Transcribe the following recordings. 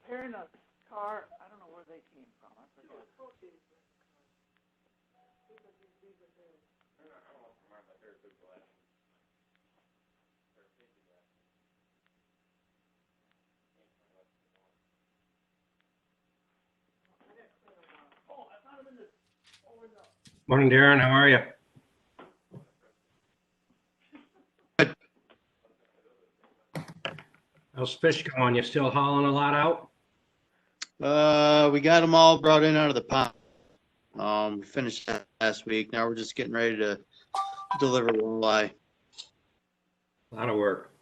repairing a car. I don't know where they came from. I forget. Morning, Darren. How are you? How's fish going? You still hauling a lot out? We got them all brought in out of the pond. We finished that last week. Now we're just getting ready to deliver walleye. A lot of work.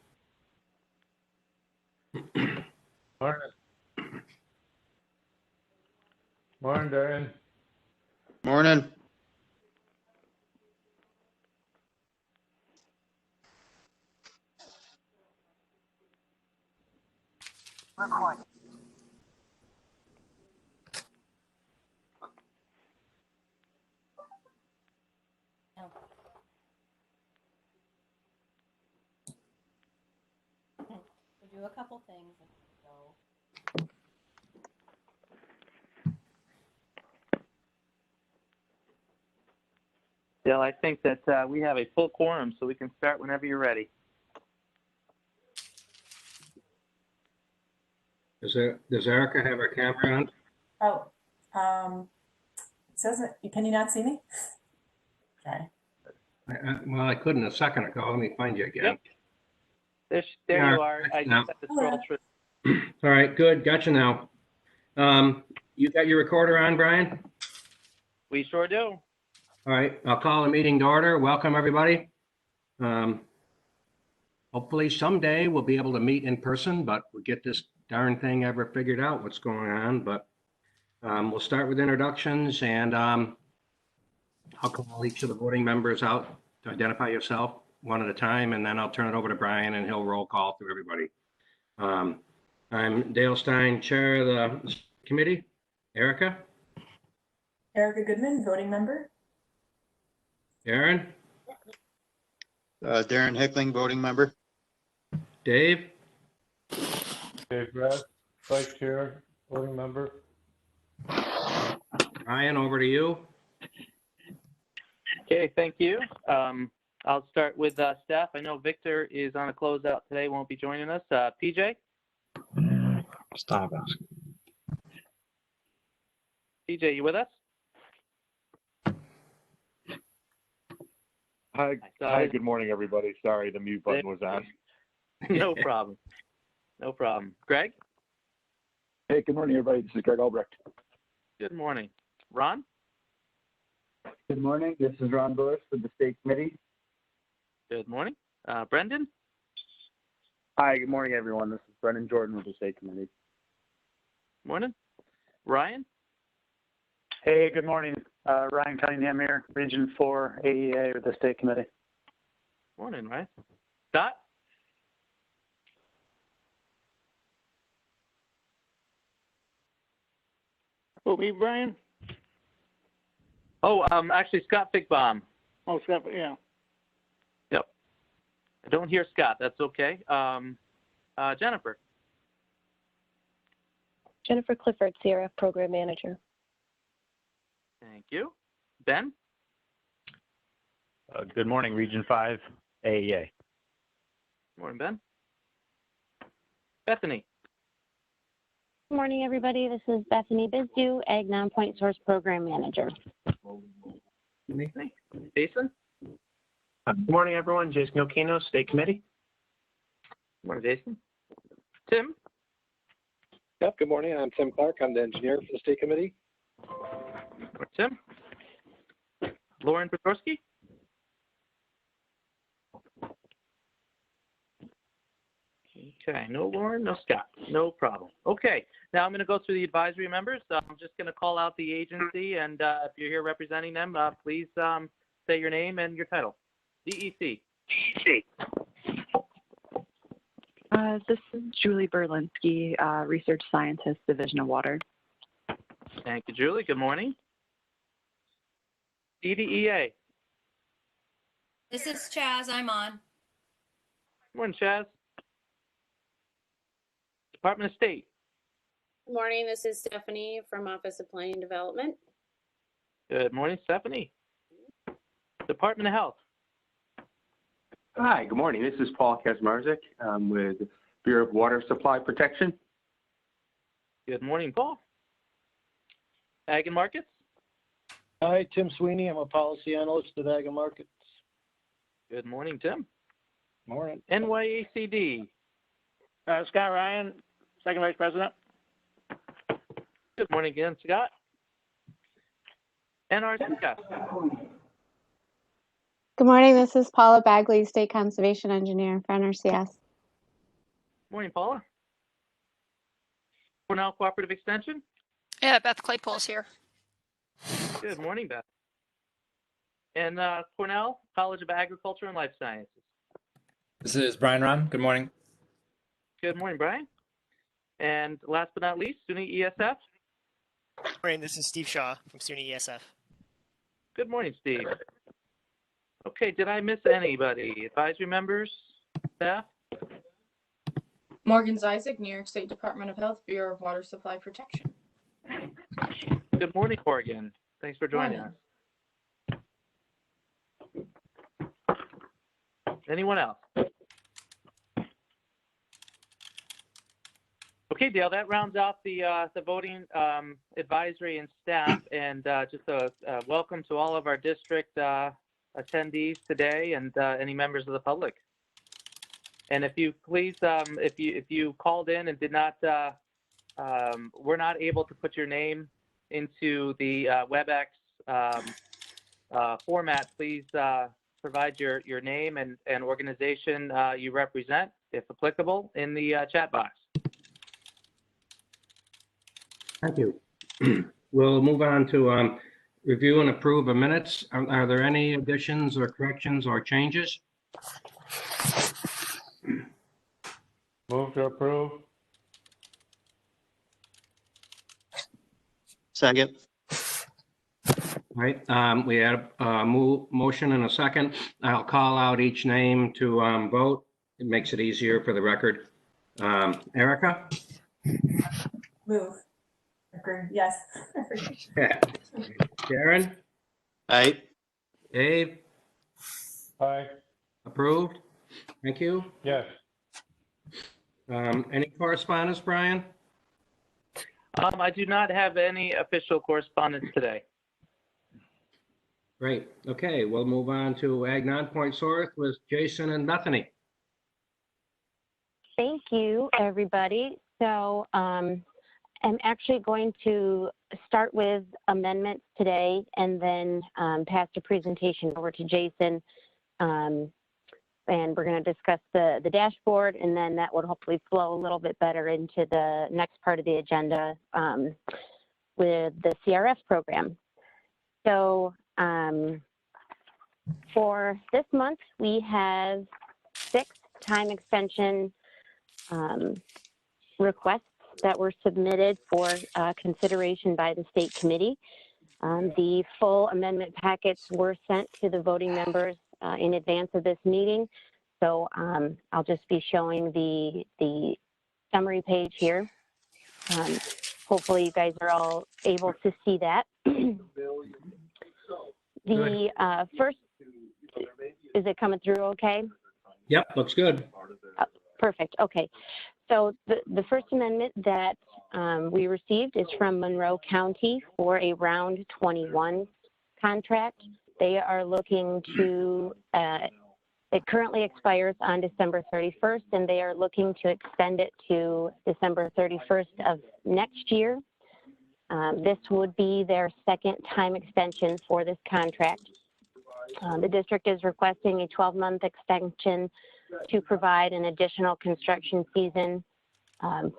Morning. Morning, Darren. Morning. We'll do a couple things. Bill, I think that we have a full quorum, so we can start whenever you're ready. Does Erica have her camera on? Oh, it says it. Can you not see me? Sorry. Well, I couldn't a second ago. Let me find you again. Yep. There you are. I just have to scroll through. All right, good. Gotcha now. You got your recorder on, Brian? We sure do. All right, I'll call the meeting to order. Welcome, everybody. Hopefully someday we'll be able to meet in person, but we'll get this darn thing ever figured out what's going on. But we'll start with introductions, and I'll call each of the voting members out to identify yourself one at a time, and then I'll turn it over to Brian, and he'll roll call through everybody. I'm Dale Stein, chair of the committee. Erica? Erica Goodman, voting member. Aaron? Darren Hickling, voting member. Dave? Dave Grass, vice chair, voting member. Ryan, over to you. Okay, thank you. I'll start with staff. I know Victor is on a closeout today, won't be joining us. PJ? Stop asking. PJ, you with us? Hi, good morning, everybody. Sorry, the mute button was on. No problem. No problem. Greg? Hey, good morning, everybody. This is Greg Albrecht. Good morning. Ron? Good morning. This is Ron Bullis with the State Committee. Good morning. Brendan? Hi, good morning, everyone. This is Brendan Jordan with the State Committee. Morning. Ryan? Hey, good morning. Ryan Cunningham here, Region 4 AEA with the State Committee. Morning, Ryan. Scott? Who, me, Brian? Oh, actually, Scott Fickbaum. Oh, Scott, yeah. Yep. I don't hear Scott. That's okay. Jennifer? Jennifer Clifford, Sierra Program Manager. Thank you. Ben? Good morning, Region 5 AEA. Morning, Ben. Bethany? Good morning, everybody. This is Bethany Bizdu, Ag Non-Point Source Program Manager. Jason? Good morning, everyone. Jason Okino, State Committee. Good morning, Jason. Tim? Yep, good morning. I'm Tim Clark. I'm the engineer for the State Committee. Tim? Lauren Petrosky? Okay, no Lauren, no Scott, no problem. Okay, now I'm going to go through the advisory members. I'm just going to call out the agency, and if you're here representing them, please say your name and your title. DEC. This is Julie Berlinski, Research Scientist, Division of Water. Thank you, Julie. Good morning. EDEA. This is Chaz. I'm on. Good morning, Chaz. Department of State. Good morning. This is Stephanie from Office of Planning and Development. Good morning, Stephanie. Department of Health. Hi, good morning. This is Paul Kazmarzik with Bureau of Water Supply Protection. Good morning, Paul. Ag and Markets. Hi, Tim Sweeney. I'm a policy analyst at Ag and Markets. Good morning, Tim. Morning. NYACD. Scott Ryan, Second Vice President. Good morning again, Scott. NRCS. Good morning. This is Paula Bagley, State Conservation Engineer for NRCS. Morning, Paula. Cornell Cooperative Extension. Yeah, Beth Claypool's here. Good morning, Beth. And Cornell College of Agriculture and Life Sciences. This is Brian Ram. Good morning. Good morning, Brian. And last but not least, SUNY ESF. Morning, this is Steve Shaw from SUNY ESF. Good morning, Steve. Okay, did I miss anybody? Advisory members, staff? Morgan Isaac, New York State Department of Health, Bureau of Water Supply Protection. Good morning, Morgan. Thanks for joining us. Anyone else? Okay, Dale, that rounds off the voting advisory and staff, and just a welcome to all of our district attendees today and any members of the public. And if you please, if you called in and did not, we're not able to put your name into the WebEx format, please provide your name and organization you represent, if applicable, in the chat box. Thank you. We'll move on to review and approve of minutes. Are there any additions or corrections or changes? Move to approve. Second. All right, we have a motion and a second. I'll call out each name to vote. It makes it easier for the record. Erica? Move. Agree. Yes. Sharon? Aye. Dave? Aye. Approved? Thank you. Yes. Any correspondence, Brian? I do not have any official correspondence today. Great. Okay, we'll move on to Ag Non-Point Source with Jason and Bethany. Thank you, everybody. So I'm actually going to start with amendments today and then pass the presentation over to Jason. And we're going to discuss the dashboard, and then that would hopefully flow a little bit better into the next part of the agenda with the CRF program. So for this month, we have 6 time extension requests that were submitted for consideration by the state committee. The full amendment packets were sent to the voting members in advance of this meeting. So I'll just be showing the summary page here. Hopefully you guys are all able to see that. The first, is it coming through okay? Yep, looks good. Perfect, okay. So the first amendment that we received is from Monroe County for a round 21 contract. They are looking to, it currently expires on December 31st, and they are looking to extend it to December 31st of next year. This would be their second time extension for this contract. The district is requesting a 12-month extension to provide an additional construction season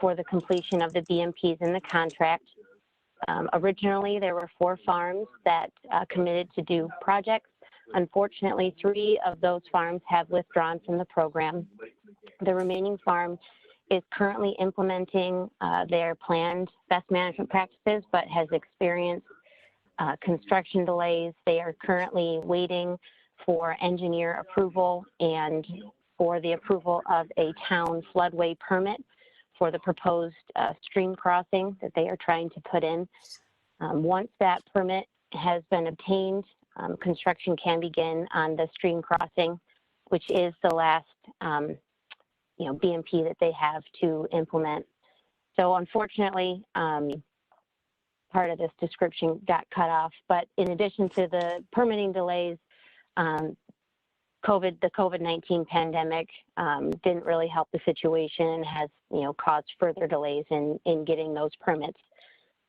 for the completion of the BMPs in the contract. Originally, there were 4 farms that committed to do projects. Unfortunately, 3 of those farms have withdrawn from the program. The remaining farm is currently implementing their planned best management practices, but has experienced construction delays. They are currently waiting for engineer approval and for the approval of a town floodway permit for the proposed stream crossing that they are trying to put in. Once that permit has been obtained, construction can begin on the stream crossing, which is the last BMP that they have to implement. So unfortunately, part of this description got cut off, but in addition to the permitting delays, the COVID-19 pandemic didn't really help the situation and has, caused further delays in getting those permits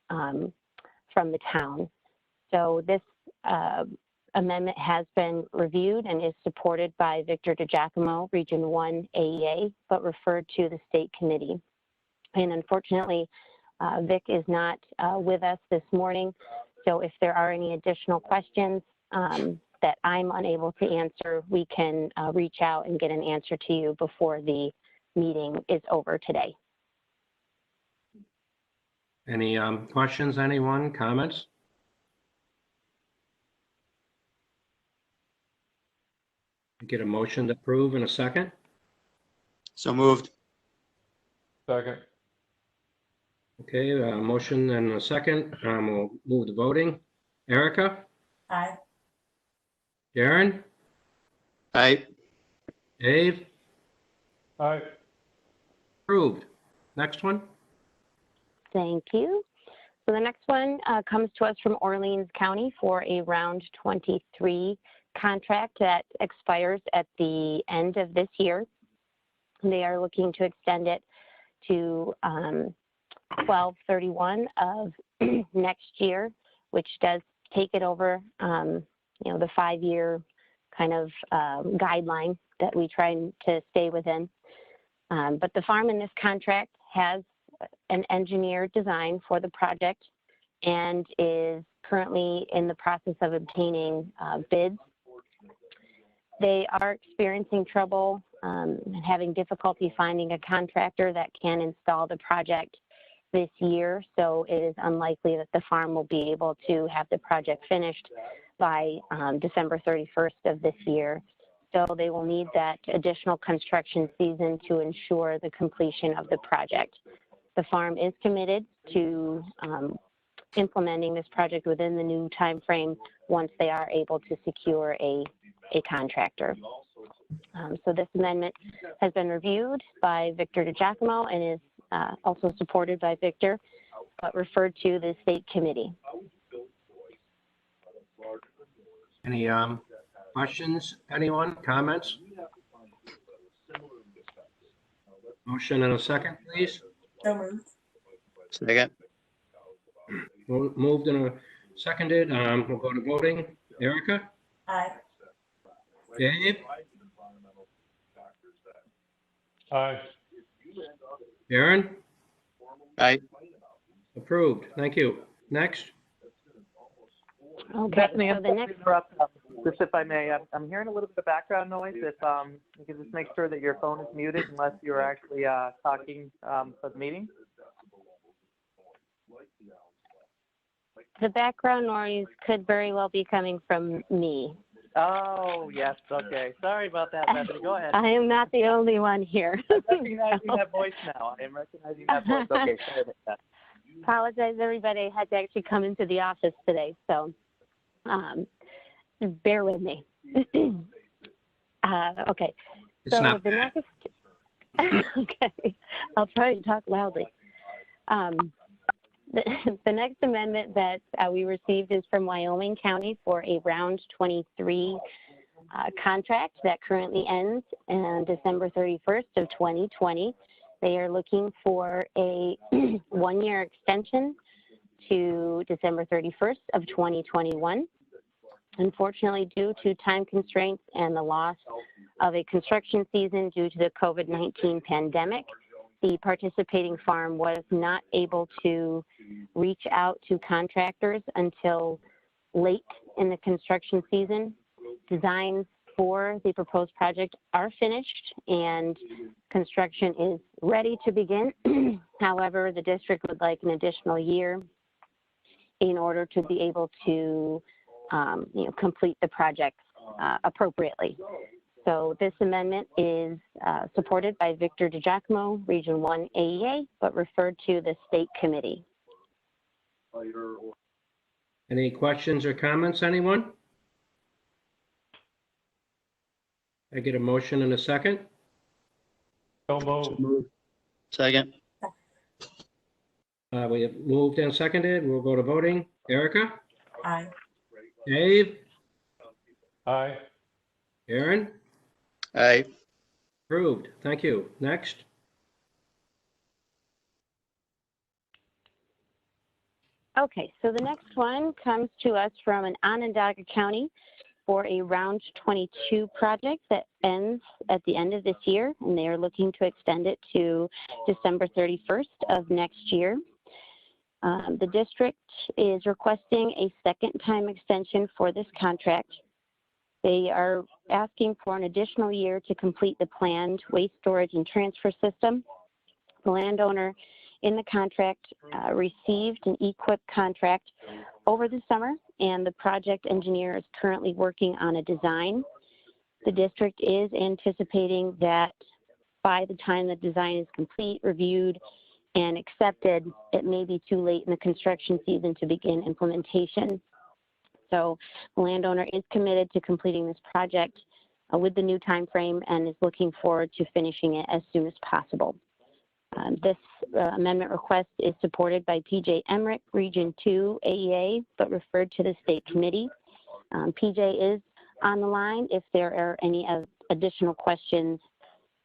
from the town. So this amendment has been reviewed and is supported by Victor DiGiacomo, Region 1 AEA, but referred to the state committee. And unfortunately, Vic is not with us this morning. So if there are any additional questions that I'm unable to answer, we can reach out and get an answer to you before the meeting is over today. Any questions, anyone, comments? Get a motion to approve in a second. So moved. Second. Okay, motion and a second. We'll move to voting. Erica? Aye. Darren? Aye. Dave? Aye. Approved. Next one. Thank you. So the next one comes to us from Orleans County for a round 23 contract that expires at the end of this year. They are looking to extend it to 12/31 of next year, which does take it over, the 5-year kind of guideline that we try to stay within. But the farm in this contract has an engineered design for the project and is currently in the process of obtaining bids. They are experiencing trouble and having difficulty finding a contractor that can install the project this year, so it is unlikely that the farm will be able to have the project finished by December 31st of this year. So they will need that additional construction season to ensure the completion of the project. The farm is committed to implementing this project within the new time frame once they are able to secure a contractor. So this amendment has been reviewed by Victor DiGiacomo and is also supported by Victor, but referred to the state committee. Any questions? Anyone? Comments? Motion and a second, please. So moved. Second. Moved and seconded. We'll go to voting. Erica? Aye. Dave? Aye. Darren? Aye. Approved. Thank you. Next. Okay, Bethany, so the next, interrupt, just if I may, I'm hearing a little bit of background noise. If you can just make sure that your phone is muted unless you're actually talking for the meeting. the background noise could very well be coming from me. Oh, yes. Okay. Sorry about that, Bethany. Go ahead. I am not the only one here. I'm recognizing that voice now. I am recognizing that voice. Okay, sorry about that. Apologize, everybody. I had to actually come into the office today, so bear with me. Okay. It's so not the bad. next, okay, I'll try to talk loudly. The next amendment that we received is from Wyoming County for a round 23 contract that currently ends on December 31st of 2020. They are looking for a one-year extension to December 31st of 2021. Unfortunately, due to time constraints and the loss of a construction season due to the COVID-19 pandemic, the participating farm was not able to reach out to contractors until late in the construction season. Designs for the proposed project are finished and construction is ready to begin. However, the district would like an additional year in order to be able to complete the project appropriately. So this amendment is supported by Victor DiGiacomo, Region 1 AEA, but referred to the State Committee. Any questions or comments, anyone? I get a motion and a second. So moved. Second. We have moved and seconded. We'll go to voting. Erica? Aye. Dave? Aye. Aaron? Aye. Approved. Thank you. Next. Okay, so the next one comes to us from an Onondaga County for a round 22 project that ends at the end of this year, and they are looking to extend it to December 31st of next year. The district is requesting a second time extension for this contract. They are asking for an additional year to complete the planned waste storage and transfer system. The landowner in the contract received an EQIP contract over the summer, and the project engineer is currently working on a design. The district is anticipating that by the time the design is complete, reviewed, and accepted, it may be too late in the construction season to begin implementation. So the landowner is committed to completing this project with the new time frame and is looking forward to finishing it as soon as possible. This amendment request is supported by PJ Emmerich, Region 2 AEA, but referred to the State Committee. PJ is on the line if there are any additional questions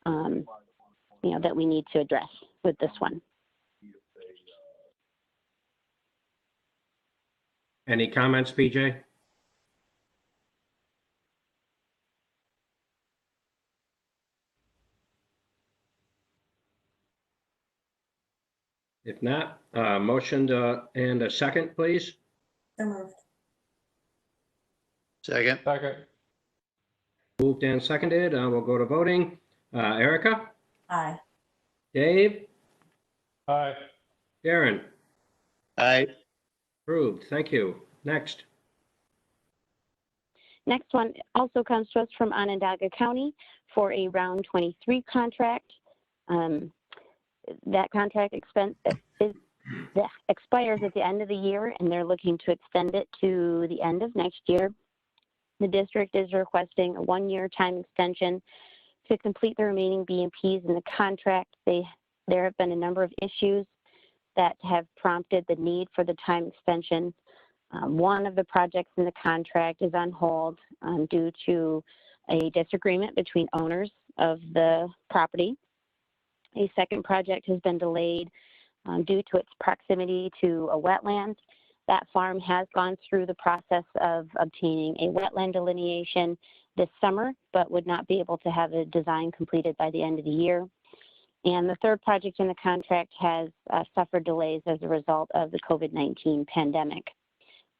that we need to address with this one. Any comments, PJ? If not, motion and a second, please. So moved. Second. Second. Moved and seconded. We'll go to voting. Erica? Aye. Dave? Aye. Darren? Aye. Approved. Thank you. Next. Next one also comes to us from Onondaga County for a round 23 contract. That contract expires at the end of the year, and they're looking to extend it to the end of next year. The district is requesting a 1-year time extension to complete the remaining BMPs in the contract. There have been a number of issues that have prompted the need for the time extension. One of the projects in the contract is on hold due to a disagreement between owners of the property. A second project has been delayed due to its proximity to a wetland. That farm has gone through the process of obtaining a wetland delineation this summer, but would not be able to have a design completed by the end of the year. And the third project in the contract has suffered delays as a result of the COVID-19 pandemic.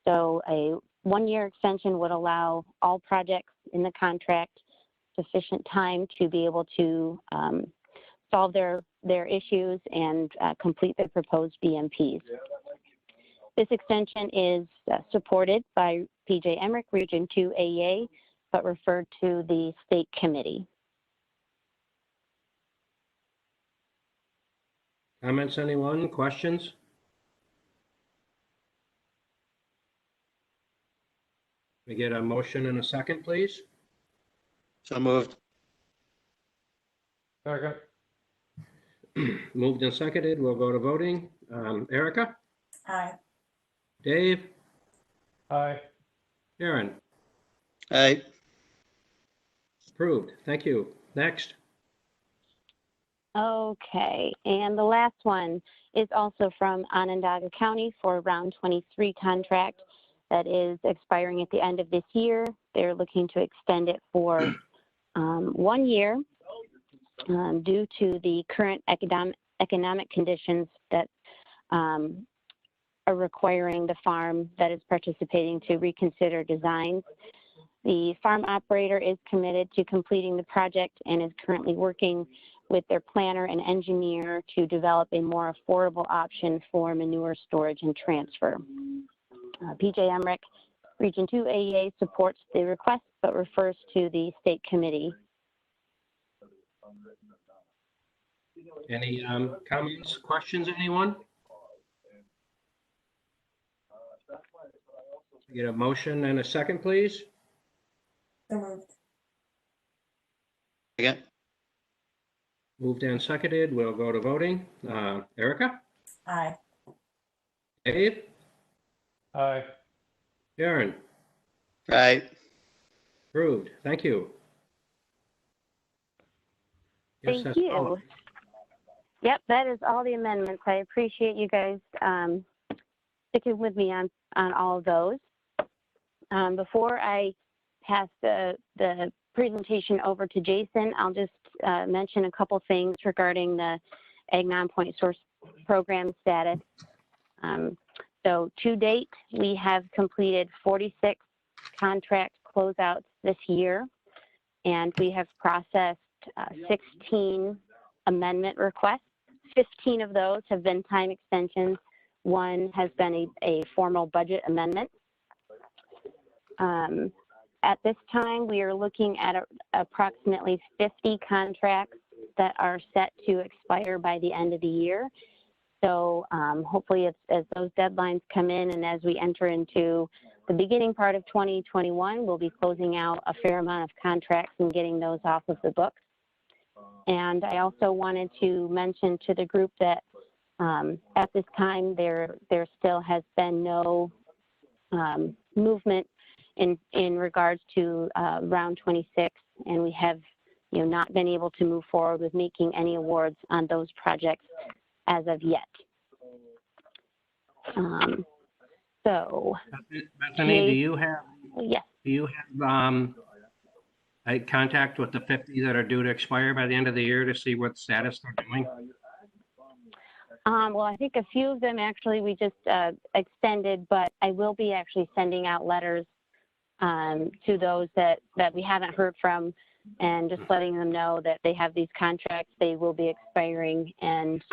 So a 1-year extension would allow all projects in the contract sufficient time to be able to solve their issues and complete their proposed BMPs. This extension is supported by PJ Emmerich, Region 2 AEA, but referred to the State Committee. Comments, anyone? Questions? We get a motion and a second, please. So moved. Second. Moved and seconded. We'll go to voting. Erica? Aye. Dave? Aye. Darren? Aye. Approved. Thank you. Next. Okay, and the last one is also from Onondaga County for a round 23 contract that is expiring at the end of this year. They're looking to extend it for 1 year due to the current economic conditions that are requiring the farm that is participating to reconsider designs. The farm operator is committed to completing the project and is currently working with their planner and engineer to develop a more affordable option for manure storage and transfer. PJ Emmerich, Region 2 AEA supports the request but refers to the State Committee Any comments, questions, anyone? Get a motion and a second, please. So moved. Again, Moved and seconded. We'll go to voting. Erica? Aye. Dave? Aye. Darren? right. Approved. Thank you. Yes, Thank that's you. all. Yep, that is all the amendments. I appreciate you guys sticking with me on all of those. Before I pass the presentation over to Jason, I'll just mention a couple things regarding the Ag Non-Point Source Program status. So to date, we have completed 46 contract closeouts this year, and we have processed 16 amendment requests. 15 of those have been time extensions. One has been a formal budget amendment. At this time, we are looking at approximately 50 contracts that are set to expire by the end of the year. So hopefully as those deadlines come in and as we enter into the beginning part of 2021, we'll be closing out a fair amount of contracts and getting those off of the books. And I also wanted to mention to the group that at this time, there still has been no movement in regards to round 26, and we have not been able to move forward with making any awards on those projects as of yet. So, Bethany, do you have? Yes. Do you have a contact with the 50 that are due to expire by the end of the year to see what status they're doing? Well, I think a few of them actually we just extended, but I will be actually sending out letters to those that we haven't heard from, and just letting them know that they have these contracts, they will be expiring, and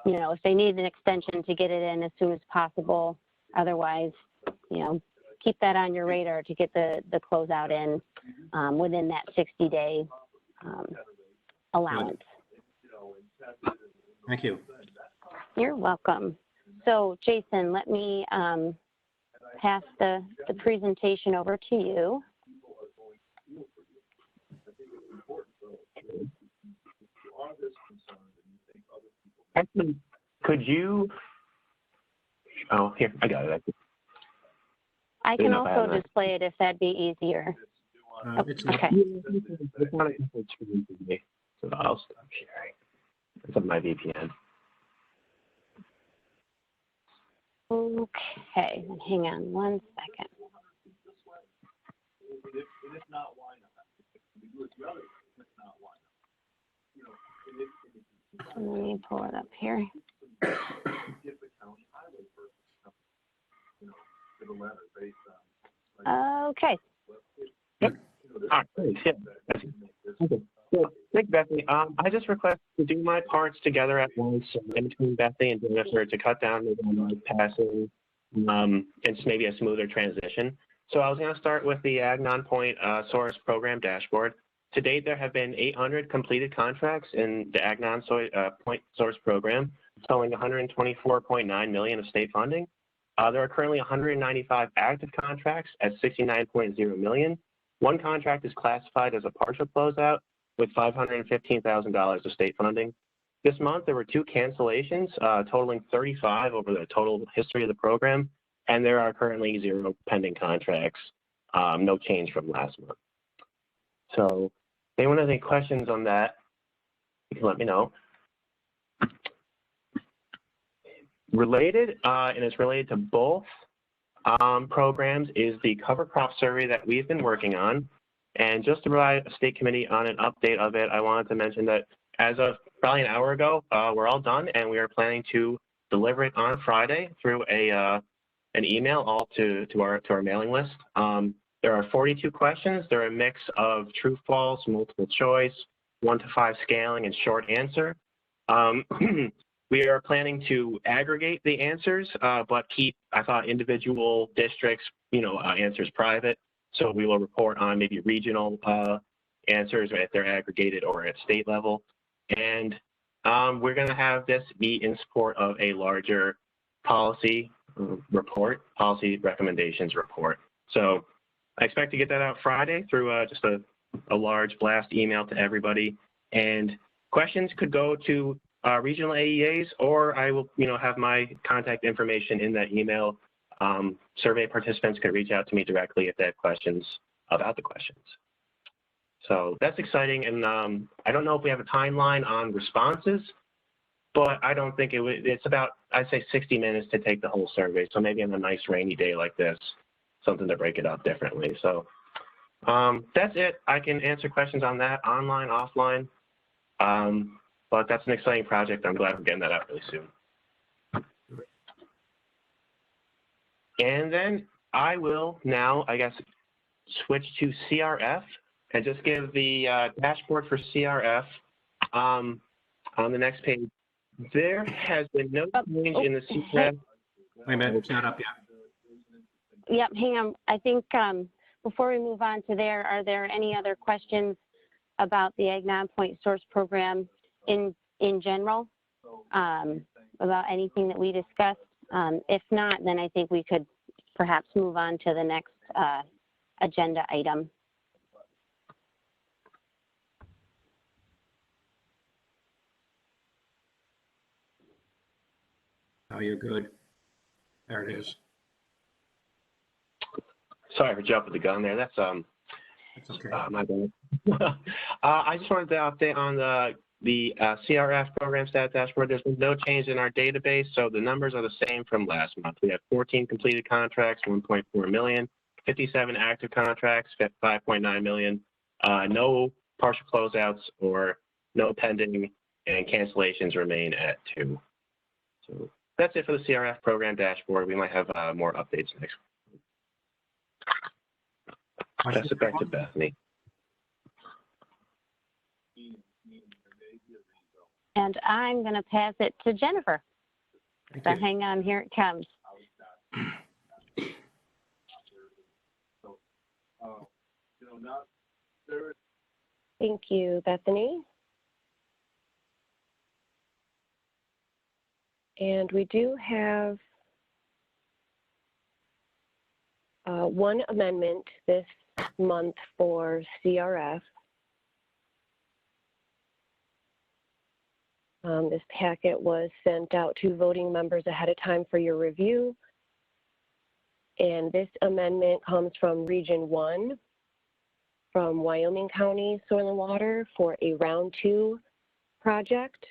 if they need an extension, to get it in as soon as possible. Otherwise, keep that on your radar to get the closeout in within that 60-day allowance. Thank you. You're welcome. So, Jason, let me pass the presentation over to you. Actually, could you? Oh, here, I got it. I can also display it if that'd be easier. Okay. So I'll stop sharing. It's on my VPN. Okay, hang on one second. Let me pull it up here. Okay. Yep. All right. Yeah. Okay. So, thank you, Bethany. I just request to do my parts together at once in between Bethany and Jennifer to cut down the passing and maybe a smoother transition. So I was going to start with the Ag Non-Point Source Program dashboard. To date, there have been 800 completed contracts in the Ag Non-Point Source Program, totaling $124.9 million of state funding. There are currently 195 active contracts at $69.0 million. One contract is classified as a partial closeout with $515,000 of state funding. This month, there were 2 cancellations, totaling 35 over the total history of the program, and there are currently 0 pending contracts, no change from last month. So, if anyone has any questions on that, you can let me know. Related, and it's related to both programs, is the cover crop survey that we've been working on. And just to provide a state committee on an update of it, I wanted to mention that as of probably an hour ago, we're all done, and we are planning to deliver it on Friday through an email all to our mailing list. There are 42 questions. They're a mix of true, false, multiple choice, 1 to 5 scaling, and short answer. We are planning to aggregate the answers, but keep, I thought, individual districts, answers private. So we will report on maybe regional answers, if they're aggregated or at state level. And we're going to have this be in support of a larger policy report, policy recommendations report. So I expect to get that out Friday through just a large blast email to everybody. And questions could go to regional AEAs, or I will, have my contact information in that email. Survey participants can reach out to me directly if they have questions about the questions. So that's exciting, and I don't know if we have a timeline on responses, but I don't think it's about, I'd say 60 minutes to take the whole survey. So maybe on a nice rainy day like this, something to break it up differently. So that's it. I can answer questions on that online, offline, but that's an exciting project. I'm glad we're getting that out really soon. And then I will now, I guess, switch to CRF. And just give the dashboard for CRF on the next page. There has been no change in the CRF. Wait a minute, it's not up yet. Yep, hang on. I think before we move on to there, are there any other questions about the Ag Non-Point Source Program in general, about anything that we discussed? If not, then I think we could perhaps move on to the next agenda item. Oh, you're good. There it is. Sorry for jumping the gun there. That's okay. My bad. I just wanted to update on the CRF program stat dashboard. There's been no change in our database, so the numbers are the same from last month. We have 14 completed contracts, 1.4 million, 57 active contracts, 5.9 million, no partial closeouts or no pending, and cancellations remain at 2. So that's it for the CRF program dashboard. We might have more updates next week. Pass it back to Bethany. And I'm going to pass it to Jennifer. So hang on, here it comes. Thank you, Bethany. And we do have one amendment this month for CRF. This packet was sent out to voting members ahead of time for your review. And this amendment comes from Region 1 from Wyoming County Soil and Water for a Round 2 project.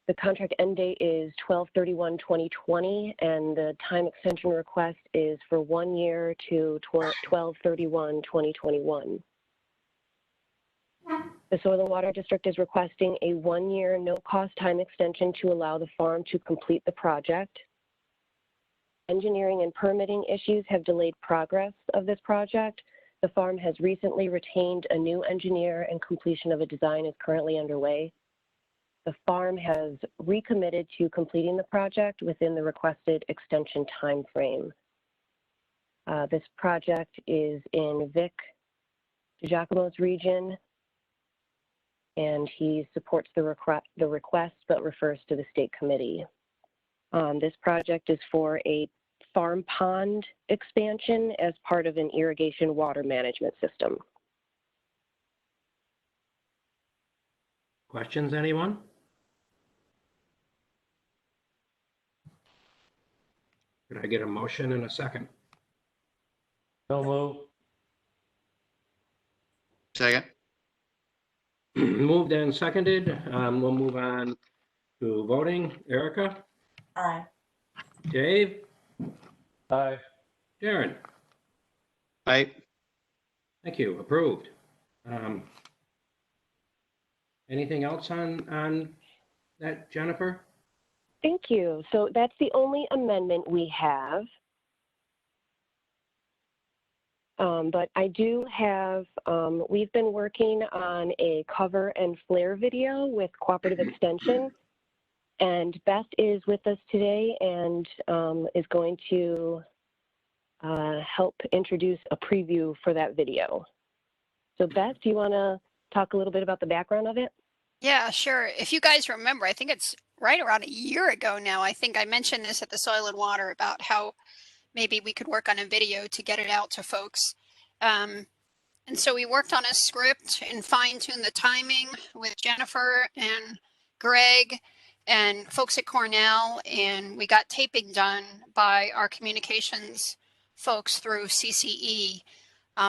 The contract end date is 12/31/2020, and the time extension request is for 1 year to 12/31/2021. The Soil and Water District is requesting a 1-year no-cost time extension to allow the farm to complete the project. Engineering and permitting issues have delayed progress of this project. The farm has recently retained a new engineer, and completion of a design is currently underway. The farm has recommitted to completing the project within the requested extension timeframe. This project is in Vic DiGiacomo's region, and he supports the request but refers to the state committee. This project is for a farm pond expansion as part of an irrigation water management system. Questions, anyone? Could I get a motion and a second? So move. Second. Moved and seconded. We'll move on to voting. Erica? Aye. Dave? Aye. Darren? Aye. Thank you. Approved. Anything else on that, Jennifer? Thank you. So that's the only amendment we have. But I do have, we've been working on a cover and flare video with Cooperative Extension, and Beth is with us today and is going to help introduce a preview for that video. So Beth, do you want to talk a little bit about the background of it? Yeah, sure. If you guys remember, I think it's right around a year ago now. I think I mentioned this at the Soil and Water about how maybe we could work on a video to get it out to folks. And so we worked on a script and fine-tuned the timing with Jennifer and Greg and folks at Cornell, and we got taping done by our communications folks through CCE.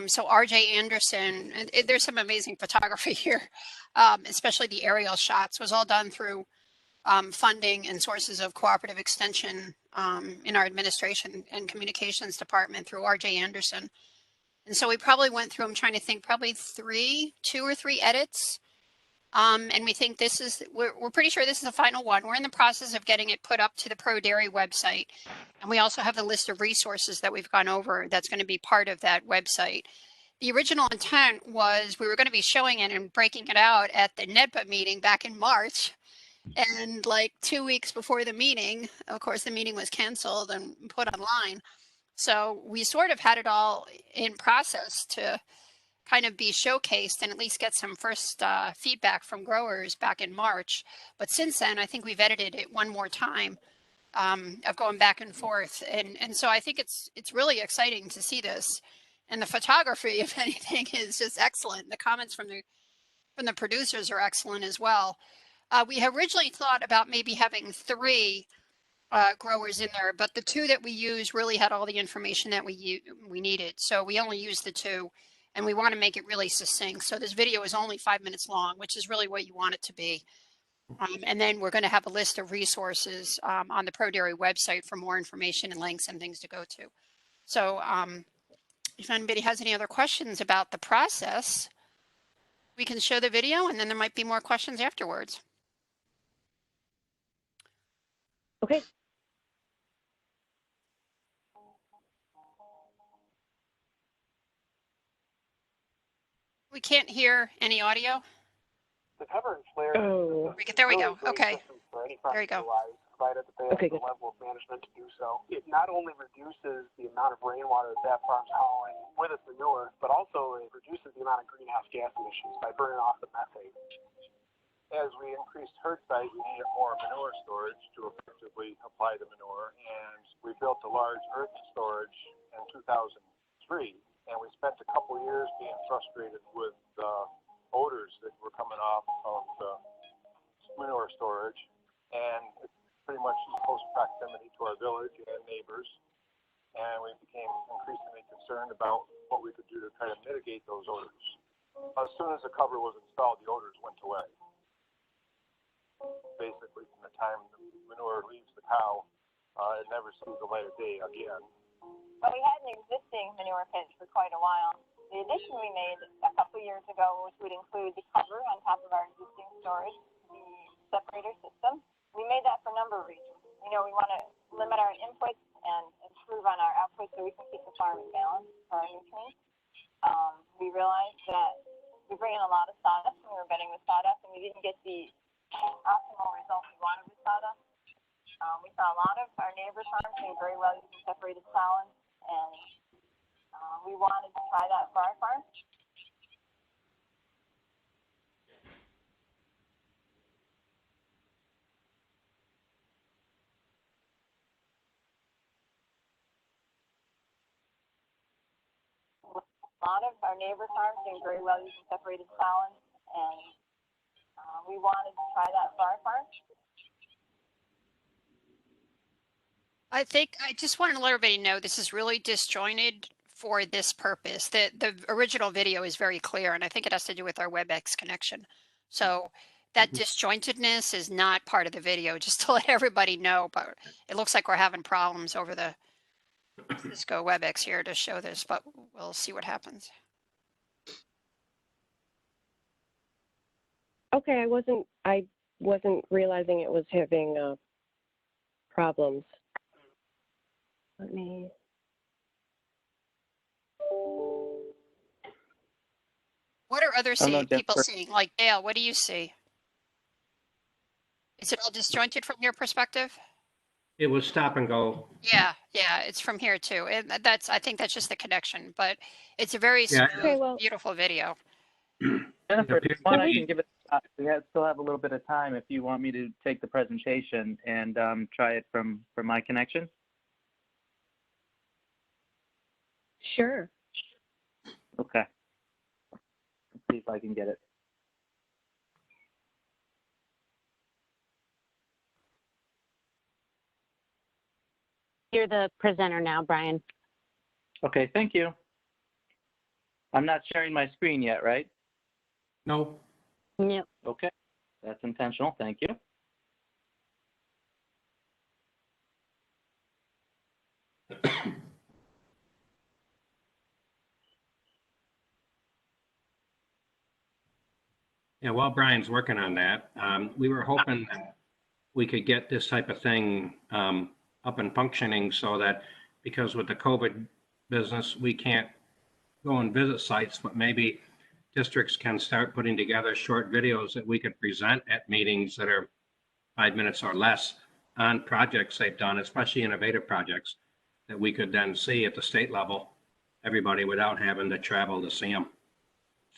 So RJ Anderson, and there's some amazing photography here, especially the aerial shots, was all done through funding and sources of cooperative extension in our administration and communications department through RJ Anderson. And so we probably went through, I'm trying to think, probably two or three edits. And we think this is, we're pretty sure this is the final one. We're in the process of getting it put up to the Pro Dairy website. And we also have the list of resources that we've gone over that's going to be part of that website. The original intent was we were going to be showing it and breaking it out at the NEDPA meeting back in March. And like 2 weeks before the meeting, of course, the meeting was canceled and put online. So we sort of had it all in process to kind of be showcased and at least get some first feedback from growers back in March. But since then, I think we've edited it one more time of going back and forth. And so I think it's really exciting to see this. And the photography, if anything, is just excellent. The comments from the producers are excellent as well. We had originally thought about maybe having 3 growers in there, but the 2 that we used really had all the information that we needed. So we only used the 2, and we want to make it really succinct. So this video is only 5 minutes long, which is really what you want it to be. And then we're going to have a list of resources on the Pro Dairy website for more information and links and things to go to. So if anybody has any other questions about the process, we can show the video, and then there might be more questions afterwards. Okay. We can't hear any audio. The cover and flare. Oh. There we go. Okay. There you go. Provided that they have Okay, the good. level of management to do so. It not only reduces the amount of rainwater that farm's hauling with its manure, but also it reduces the amount of greenhouse gas emissions by burning off the methane. As we increased herd size, we needed more manure storage to effectively apply the manure, and we built a large earth storage in 2003, and we spent a couple years being frustrated with the odors that were coming off of the manure storage, and it's pretty much in close proximity to our village and neighbors, and we became increasingly concerned about what we could do to try to mitigate those odors. As soon as the cover was installed, the odors went away. Basically, from the time the manure leaves the cow, it never sees the light of day again. Well, we had an existing manure pit for quite a while. The addition we made a couple years ago, which would include the cover on top of our existing storage, the separator system, we made that for a number of reasons. You know, we want to limit our inputs and improve on our outputs so we can keep the farm in balance for our nutrients. We realized that we bring in a lot of sawdust when we were bedding with sawdust, and we didn't get the optimal result we wanted with sawdust. We saw a lot of our neighbors' farms doing very well using separated solids, and we wanted to try that for our farm. A lot of our neighbor farms doing very well using separated solids, and we wanted to try that for our farm. I think I just wanted to let everybody know this is really disjointed for this purpose. The original video is very clear, and I think it has to do with our WebEx connection. So that disjointedness is not part of the video, just to let everybody know. But it looks like we're having problems over the Cisco WebEx here to show this, but we'll see what happens. Okay, I wasn't realizing it was having problems. Let me. What are others I don't know, seeing? People Jennifer. seeing? Like Dale, what do you see? Is it all disjointed from your perspective? It was stop and go. Yeah, yeah, it's from here too. I think that's just the connection, but it's a very Yeah. smooth, Okay, well, beautiful video. Jennifer, if you appears want, to I be- can give it, still have a little bit of time if you want me to take the presentation and try it from my connection. sure. Okay. Let's see if I can get it. You're the presenter now, Brian. Okay, thank you. I'm not sharing my screen yet, right? No. Yep. Okay, that's intentional. Thank you. Yeah, while Brian's working on that, we were hoping that we could get this type of thing up and functioning so that, because with the COVID business, we can't go and visit sites, but maybe districts can start putting together short videos that we could present at meetings that are 5 minutes or less on projects they've done, especially innovative projects, that we could then see at the state level, everybody without having to travel to see them.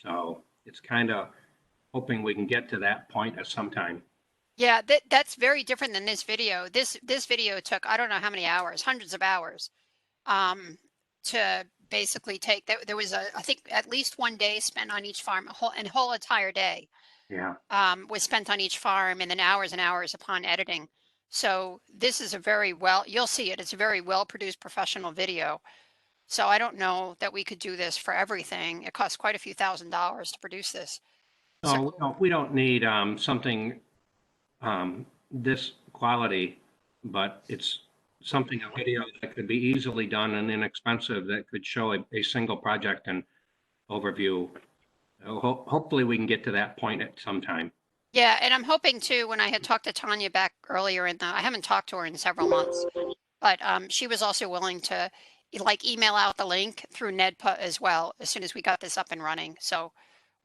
So it's kind of hoping we can get to that point at some time. Yeah, that's very different than this video. This video took, I don't know how many hours, hundreds of hours, to basically take. There was I think at least one day spent on each farm, a whole entire day. Yeah. Was spent on each farm, and then hours and hours upon editing. So this is you'll see it. It's a very well produced professional video. So I don't know that we could do this for everything. It costs quite a few $1,000s to produce this. No, we don't need something this quality, but it's something, a video that could be easily done and inexpensive that could show a single project and overview. Hopefully we can get to that point at some time. Yeah, and I'm hoping too, when I had talked to Tanya back earlier I haven't talked to her in several months, but she was also willing to like email out the link through NEDPA as well as soon as we got this up and running. So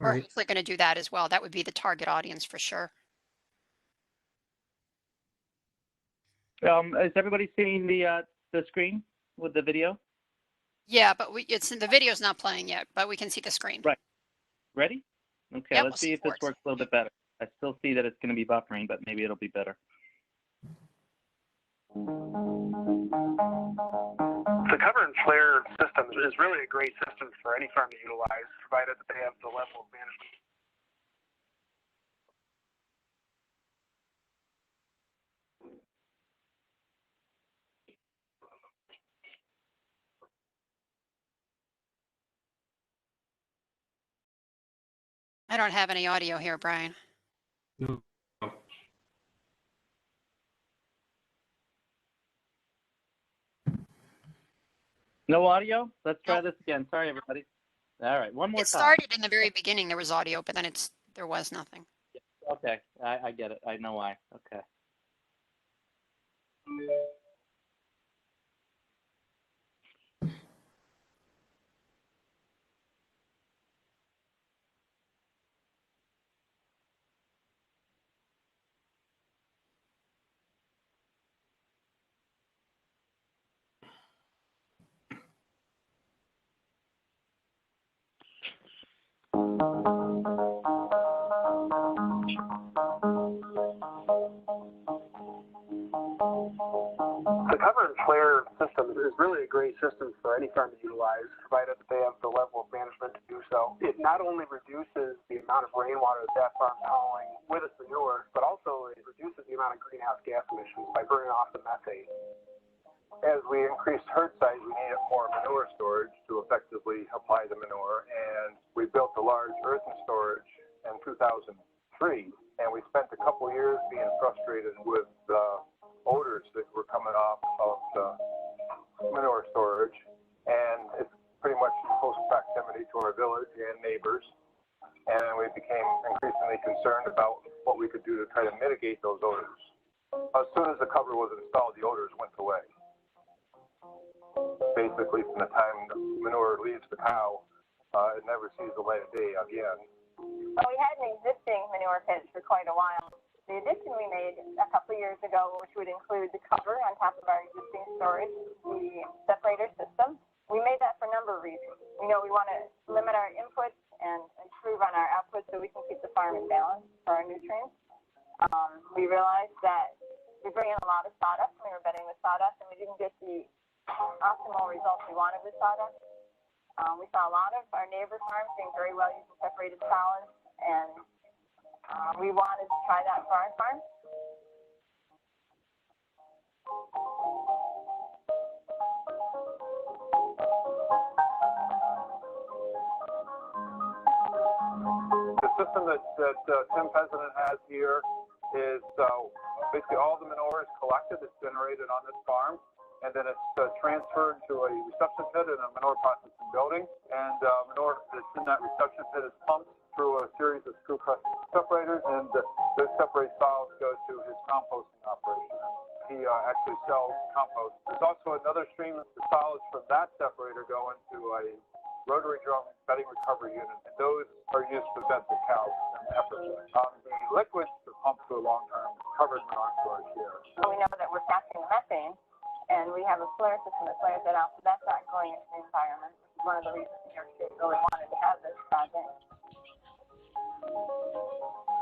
we're Right. hopefully going to do that as well. That would be the target audience for sure. Is everybody seeing the screen with the video? Yeah, but the video's not playing yet, but we can see the screen. Right. Ready? Okay, Yep, let's see if this works a little bit better. I still see that it's going to be buffering, but maybe it'll be better. The cover and flare system is really a great system for any farm to utilize, provided that they have the level of management. I don't have any audio here, Brian. No. No audio? Let's try this again. Sorry, everybody. All right, one more It time. started in the very beginning. There was audio, but then there was nothing. Okay, I get it. I know why. Okay. The cover and flare system is really a great system for any farm to utilize, provided that they have the level of management to do so. It not only reduces the amount of rainwater that farm's hauling with its manure, but also it reduces the amount of greenhouse gas emissions by burning off the methane. As we increased herd size, we needed more manure storage to effectively apply the manure, and we built a large earthen storage in 2003, and we spent a couple years being frustrated with the odors that were coming off of the manure storage, and it's pretty much in close proximity to our village and neighbors, and we became increasingly concerned about what we could do to try to mitigate those odors. As soon as the cover was installed, the odors went away. Basically, from the time the manure leaves the cow, it never sees the light of day again. Well, we had an existing manure pit for quite a while, The addition we made a couple of years ago, which would include the cover on top of our existing storage, the separator system, we made that for a number of reasons. We know we want to limit our inputs and improve on our outputs so we can keep the farm in balance for our nutrients. We realized that we bring in a lot of sawdust. We were bedding with sawdust, and we didn't get the optimal results we wanted with sawdust. We saw a lot of our neighbor farms doing very well using separated solids, and we wanted to try that for our farm. The system that Tim President has here is basically all the manure is collected, it's generated on this farm, and then it's transferred to a reception pit in a manure processing building, and manure that's in that reception pit is pumped through a series of screw press separators, and those separated solids go to his composting operation. He actually sells compost. There's also another stream of the solids from that separator go into a rotary drum bedding recovery unit, and those are used to vet the cows and heifers. The liquids are pumped to a long-term covered manure storage here. So we know that we're capturing the methane, and we have a flare system that flares that out, so that's not going into the environment, which is one of the reasons New York State really wanted to have this project.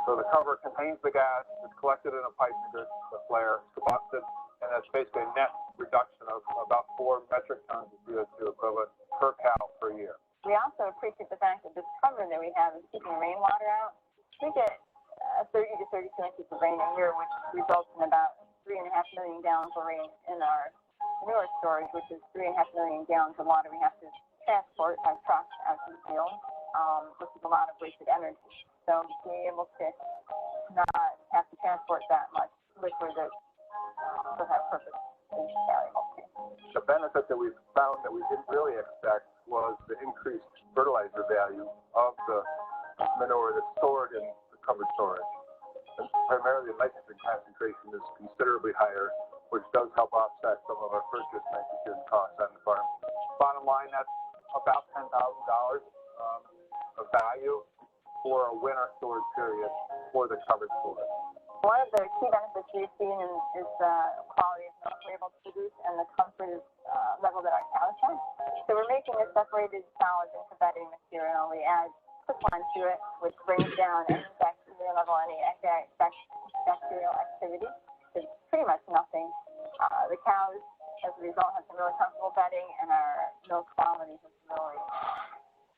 So the cover contains the gas, it's collected in a pipe that goes to the flare, combusted, and that's basically a net reduction of about 4 metric tons of CO2 equivalent per cow per year. We also appreciate the fact that this cover that we have is keeping rainwater out. We get 30 to 32 inches of rain a year, which results in about 3.5 million gallons of rain in our manure storage, which is 3.5 million gallons of water we have to transport by truck out to the field, which is a lot of wasted energy. So being able to not have to transport that much liquid that does have purpose is valuable. The benefit that we found that we didn't really expect was the increased fertilizer value of the manure that's stored in the covered storage. And primarily the nitrogen concentration is considerably higher, which does help offset some of our purchase nitrogen costs on the farm. Bottom line, that's about $10,000 of value for a winter storage period for the covered storage. One of the key benefits we've seen is the quality of milk we're able to produce and the comfort level that our cows have. So we're making the separated solids into bedding material. We add quicklime to it, which brings down any bacteria level, any bacterial activity. It's pretty much nothing. The cows, as a result, have some really comfortable bedding, and our milk quality has really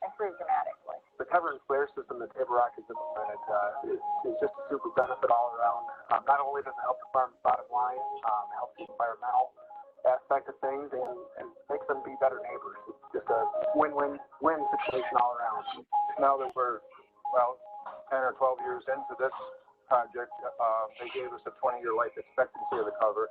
improved dramatically. The cover and flare system that Table Rock has implemented is just a super benefit all around. Not only does it help the farm's bottom line, it helps the environmental aspect of things and makes them be better neighbors. It's just a win-win situation all around. Now that we're, 10 or 12 years into this project, they gave us a 20-year life expectancy of the cover,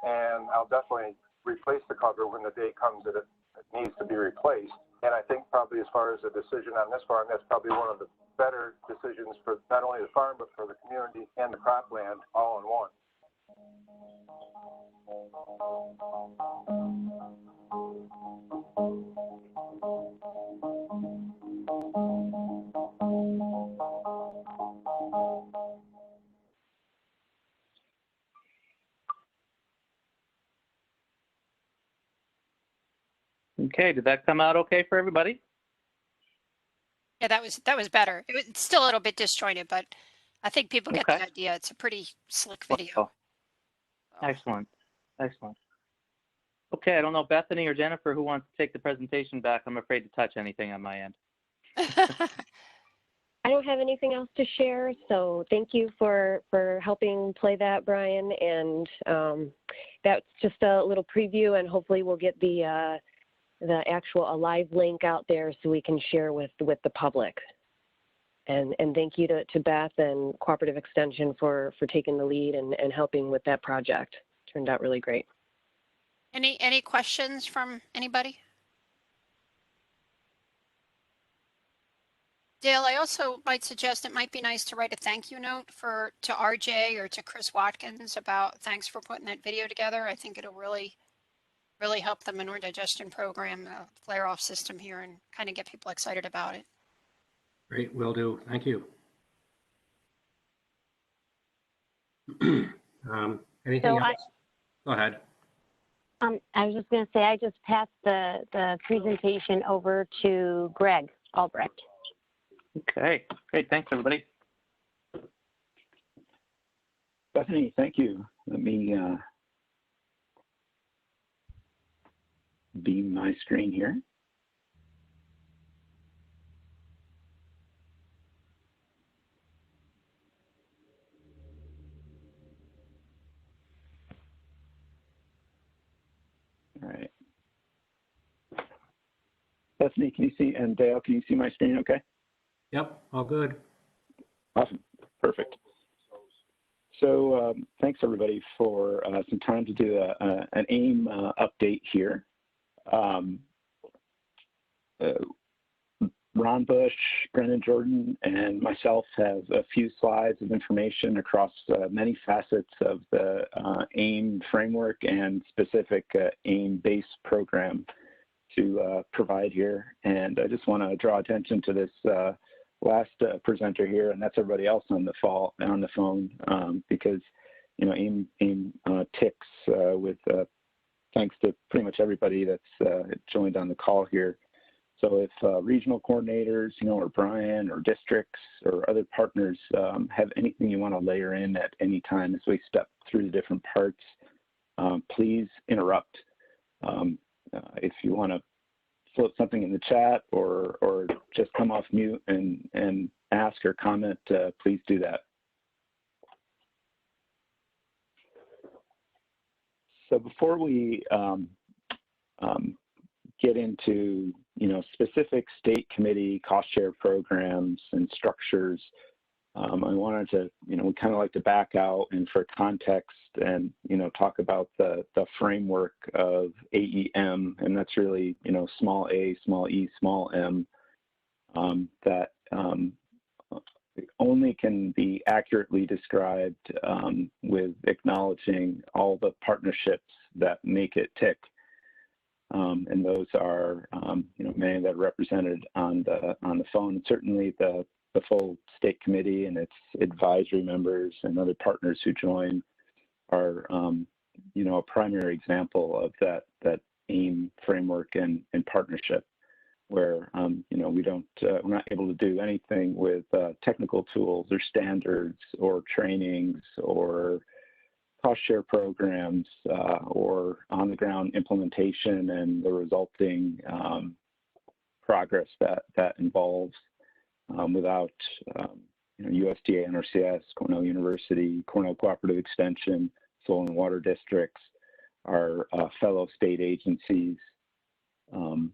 and I'll definitely replace the cover when the day comes that it needs to be replaced. And I think probably as far as a decision on this farm, that's probably one of the better decisions for not only the farm, but for the community and the cropland all in one. Okay, did that come out okay for everybody? Yeah, that was better. It's still a little bit disjointed, but I think people get the idea. It's a pretty slick video. Oh. Excellent. Excellent. Okay, I don't know, Bethany or Jennifer, who wants to take the presentation back? I'm afraid to touch anything on my end. I don't have anything else to share, so thank you for helping play that, Brian. And that's just a little preview, and hopefully we'll get the actual live link out there so we can share with the public. And thank you to Beth and Cooperative Extension for taking the lead and helping with that project. Turned out really great. Any questions from anybody? Dale, I also might suggest it might be nice to write a thank you note to RJ or to Chris Watkins about thanks for putting that video together. I think it'll really help the manure digestion program, flare-off system here, and kind of get people excited about it. Great, will do. Thank you. Anything So else? Go ahead. I was just going to say, I just passed the presentation over to Greg Albrecht. Okay, great. Thanks, everybody. Bethany, thank you. Let me beam my screen here. All right. Bethany, can you see, and Dale, can you see my screen okay? Yep, all good. Awesome, perfect. So thanks everybody for some time to do an Aem update here. Ron Bush, Brendan Jordan, and myself have a few slides of information across many facets of the Aem framework and specific Aem-based program to provide here. And I just want to draw attention to this last presenter here, and that's everybody else on the phone, because you know Aem ticks with thanks to pretty much everybody that's joined on the call here. So if regional coordinators, you know, or Brian or districts or other partners have anything you want to layer in at any time as we step through the different parts, please interrupt. If you want to float something in the chat or just come off mute and ask or comment, please do that. So before we get into, you know, specific state committee cost share programs and structures, I wanted to, you know, we kind of like to back out and for context and, you know, talk about the framework of AEM, and that's really, you know, small a, small e, small m, that only can be accurately described with acknowledging all the partnerships that make it tick. And those are, you know, many that are represented on the phone. Certainly the full state committee and its advisory members and other partners who join are, you know, a primary example of that Aem framework and partnership, where you know we're not able to do anything with technical tools or standards or trainings or cost share programs or on the ground implementation and the resulting progress that involves without you know, USDA, NRCS, Cornell University, Cornell Cooperative Extension, Soil and Water Districts, our fellow state agencies, the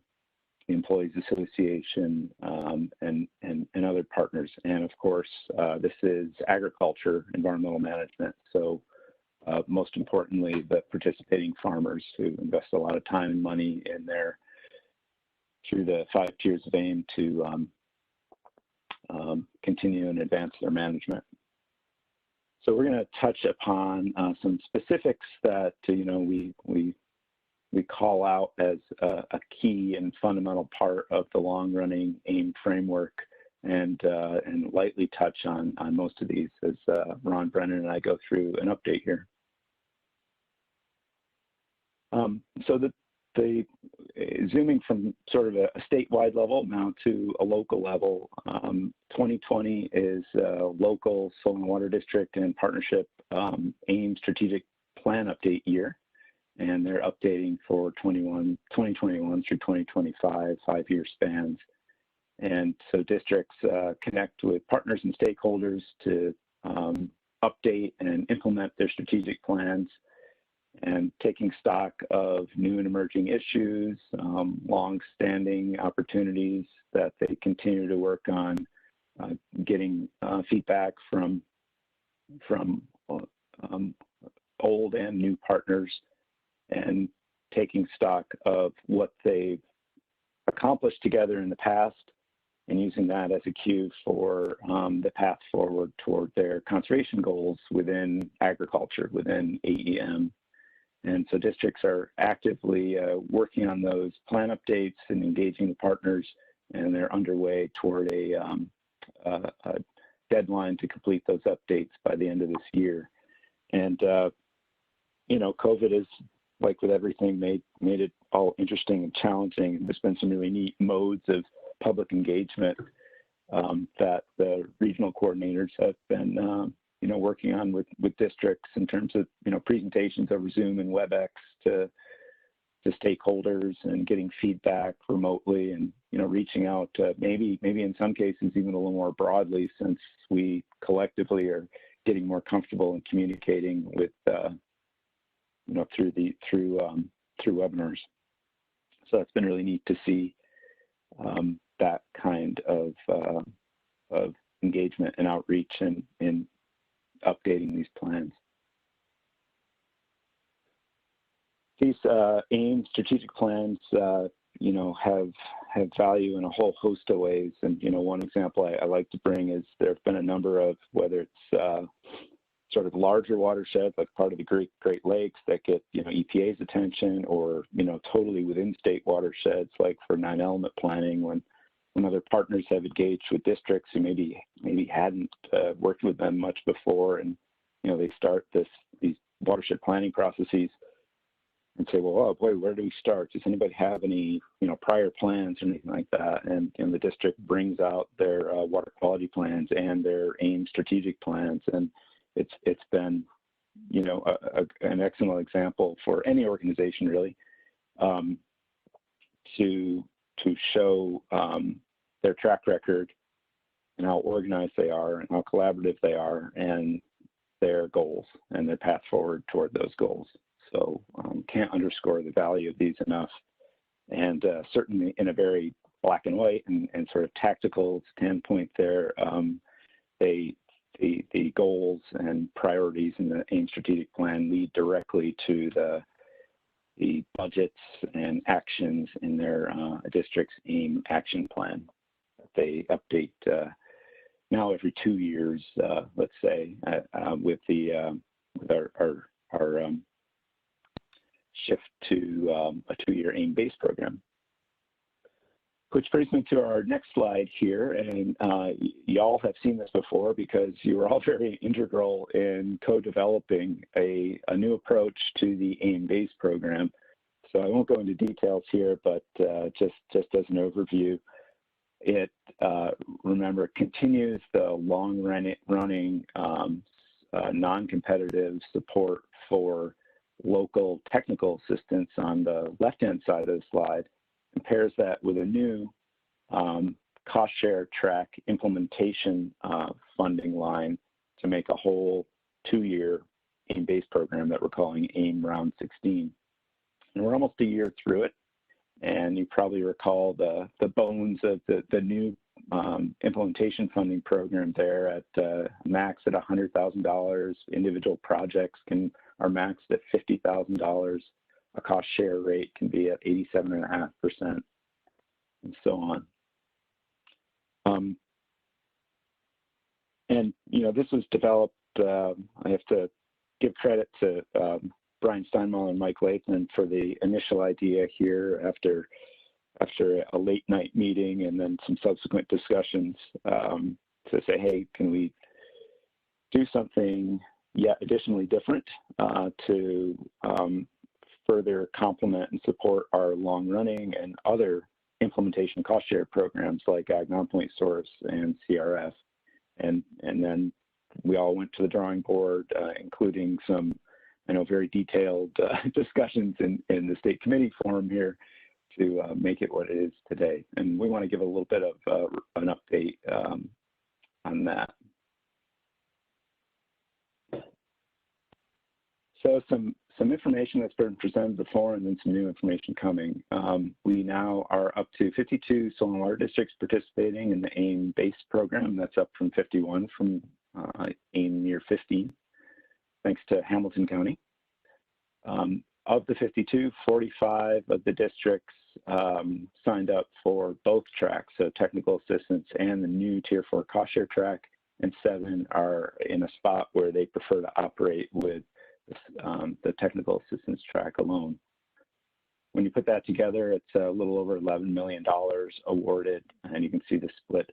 Employees Association, and other partners. And of course, this is agriculture, environmental management. So most importantly, the participating farmers who invest a lot of time and money in their, through the 5 tiers of Aem to continue and advance their management. So we're going to touch upon some specifics that, you know, we call out as a key and fundamental part of the long-running Aem framework, and lightly touch on most of these as Ron, Brennan, and I go through an update here. So zooming from sort of a statewide level now to a local level, 2020 is local Soil and Water District and Partnership Aem Strategic Plan Update year. And they're updating for 2021 through 2025, 5-year spans. And so districts connect with partners and stakeholders to update and implement their strategic plans, and taking stock of new and emerging issues, long-standing opportunities that they continue to work on, getting feedback from old and new partners, and taking stock of what they've accomplished together in the past and using that as a cue for the path forward toward their conservation goals within agriculture, within AEM. And so districts are actively working on those plan updates and engaging the partners, and they're underway toward a deadline to complete those updates by the end of this year. And, you know, COVID is, like with everything, made it all interesting and challenging. There's been some really neat modes of public engagement that the regional coordinators have been, you know, working on with districts in terms of, you know, presentations over Zoom and WebEx to stakeholders and getting feedback remotely, and, you know, reaching out maybe in some cases even a little more broadly, since we collectively are getting more comfortable in communicating with, you know, through webinars. So that's been really neat to see that kind of engagement and outreach and in updating these plans. These Aem strategic plans, you know, have value in a whole host of ways. And, you know, one example I like to bring is there have been a number of, whether it's sort of larger watersheds like part of the Great Lakes that get, you know, EPA's attention, or, you know, totally within state watersheds like for 9-element planning, when other partners have engaged with districts who maybe hadn't worked with them much before, and, you know, they start these watershed planning processes and say, well, oh boy, where do we start? Does anybody have any, you know, prior plans or anything like that? And the district brings out their water quality plans and their Aem strategic plans, and it's been, you know, an excellent example for any organization really, to show their track record and how organized they are and how collaborative they are, and their goals and their path forward toward those goals. So can't underscore the value of these enough. And certainly in a very black and white and sort of tactical standpoint there, the goals and priorities in the Aem strategic plan lead directly to the budgets and actions in their district's Aem action plan. They update now every 2 years, let's say, with our shift to a 2-year Aem-based program. Which brings me to our next slide here, and y'all have seen this before because you were all very integral in co-developing a new approach to the Aem-based program. So I won't go into details here, but just as an overview, it remember continues the long-running non-competitive support for local technical assistance on the left-hand side of the slide, and pairs that with a new cost share track implementation funding line to make a whole 2-year Aem-based program that we're calling Aem Round 16. And we're almost a year through it, and you probably recall the bones of the new implementation funding program there at max at $100,000. Individual projects are maxed at $50,000. A cost share rate can be at 87.5%, and so on. And, you know, this was developed, I have to give credit to Brian Steinmuller and Mike Latham for the initial idea here after a late night meeting and then some subsequent discussions to say, hey, can we do something yet additionally different to further complement and support our long-running and other implementation cost share programs like Ag Non-Point Source and CRF. And then we all went to the drawing board, including some, I know, very detailed discussions in the state committee forum here to make it what it is today. And we want to give a little bit of an update on that. So some information that's been presented before, and then some new information coming. We now are up to 52 soil and water districts participating in the Aem-based program. That's up from 51 from Aem year 15, thanks to Hamilton County. Of the 52, 45 of the districts signed up for both tracks, so technical assistance and the new Tier 4 cost share track, and 7 are in a spot where they prefer to operate with the technical assistance track alone. when you put that together, it's a little over $11 million awarded, and you can see the split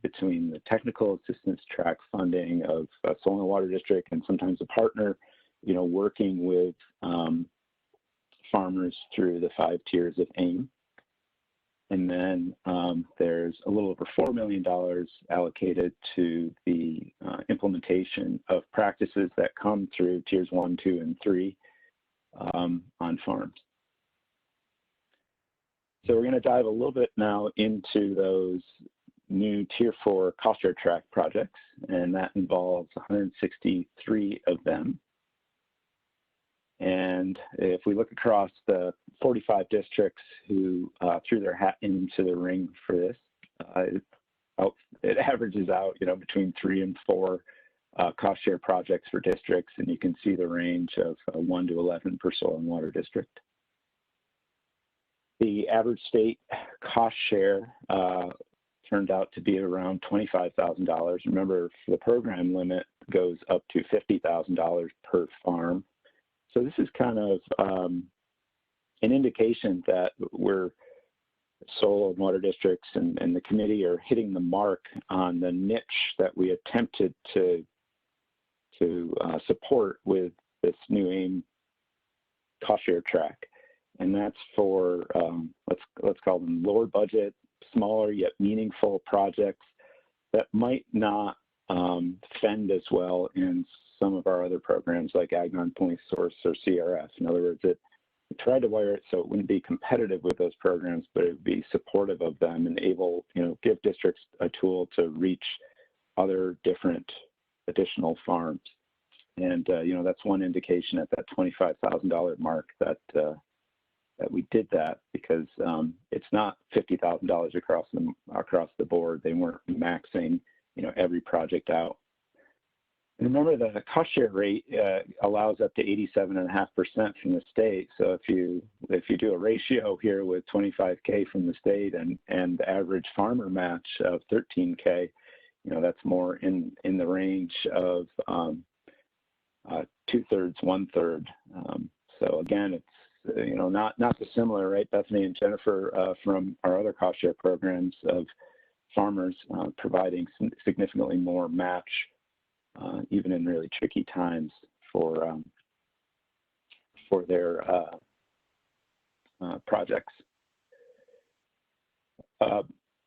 between the technical assistance track funding of Solenoid Water District and sometimes a partner, working with farmers through the 5 tiers of Aem. And then there's a little over $4 million allocated to the implementation of practices that come through tiers 1, 2, and 3 on farms. So we're going to dive a little bit now into those new tier 4 cost share track projects, and that involves 163 of them. And if we look across the 45 districts who threw their hat into the ring for this, it averages out, between 3 and 4 cost share projects for districts, and you can see the range of 1 to 11 per soil and water district. The average state cost share turned out to be around $25,000. Remember, the program limit goes up to $50,000 per farm. So this is kind of an indication that soil and water districts and the committee are hitting the mark on the niche that we attempted to support with this new Aem cost share track. And that's for, let's call them lower budget, smaller yet meaningful projects that might not fend as well in some of our other programs like Ag Non-Point Source or CRF. In other words, we tried to wire it so it wouldn't be competitive with those programs, but it would be supportive of them and able, give districts a tool to reach other different additional farms. And, that's one indication at that $25,000 mark that we did that, because it's not $50,000 across the board. They weren't maxing, every project out. And remember, the cost share rate allows up to 87.5% from the state. So if you do a ratio here with 25K from the state and the average farmer match of 13K, that's more in the range of 2/3, 1/3. So again, it's not dissimilar, right, Bethany and Jennifer, from our other cost share programs of farmers providing significantly more match, even in really tricky times for their projects.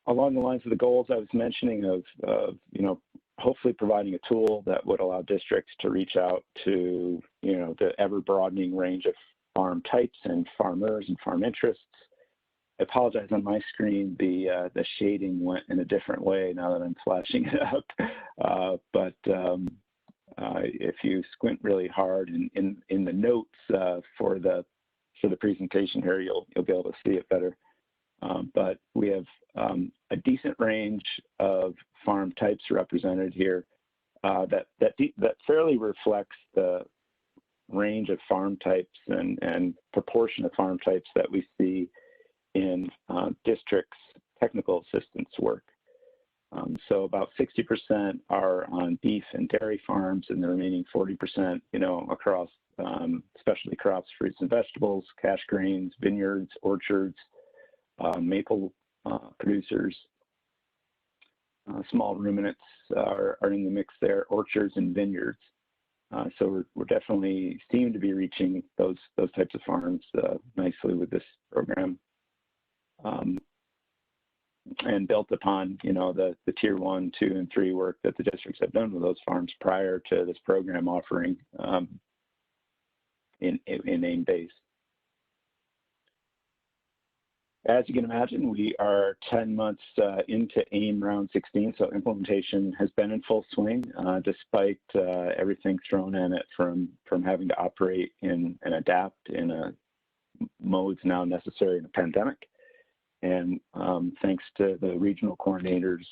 Along the lines of the goals I was mentioning of hopefully providing a tool that would allow districts to reach out to the ever broadening range of farm types and farmers and farm interests. I apologize, on my screen the shading went in a different way now that I'm flashing it up. But if you squint really hard in the notes for the presentation here, you'll be able to see it better. But we have a decent range of farm types represented here that fairly reflects the range of farm types and proportion of farm types that we see in districts' technical assistance work. So about 60% are on beef and dairy farms, and the remaining 40%, across specialty crops, fruits and vegetables, cash grains, vineyards, orchards, maple producers. Small ruminants are in the mix there, orchards and vineyards. So we're definitely seem to be reaching those types of farms nicely with this program. And built upon, the tier 1, 2, and 3 work that the districts have done with those farms prior to this program offering in Aem base. As you can imagine, we are 10 months into Aem round 16, so implementation has been in full swing, despite everything thrown in it from having to operate and adapt in a modes now necessary in a pandemic. And thanks to the regional coordinators,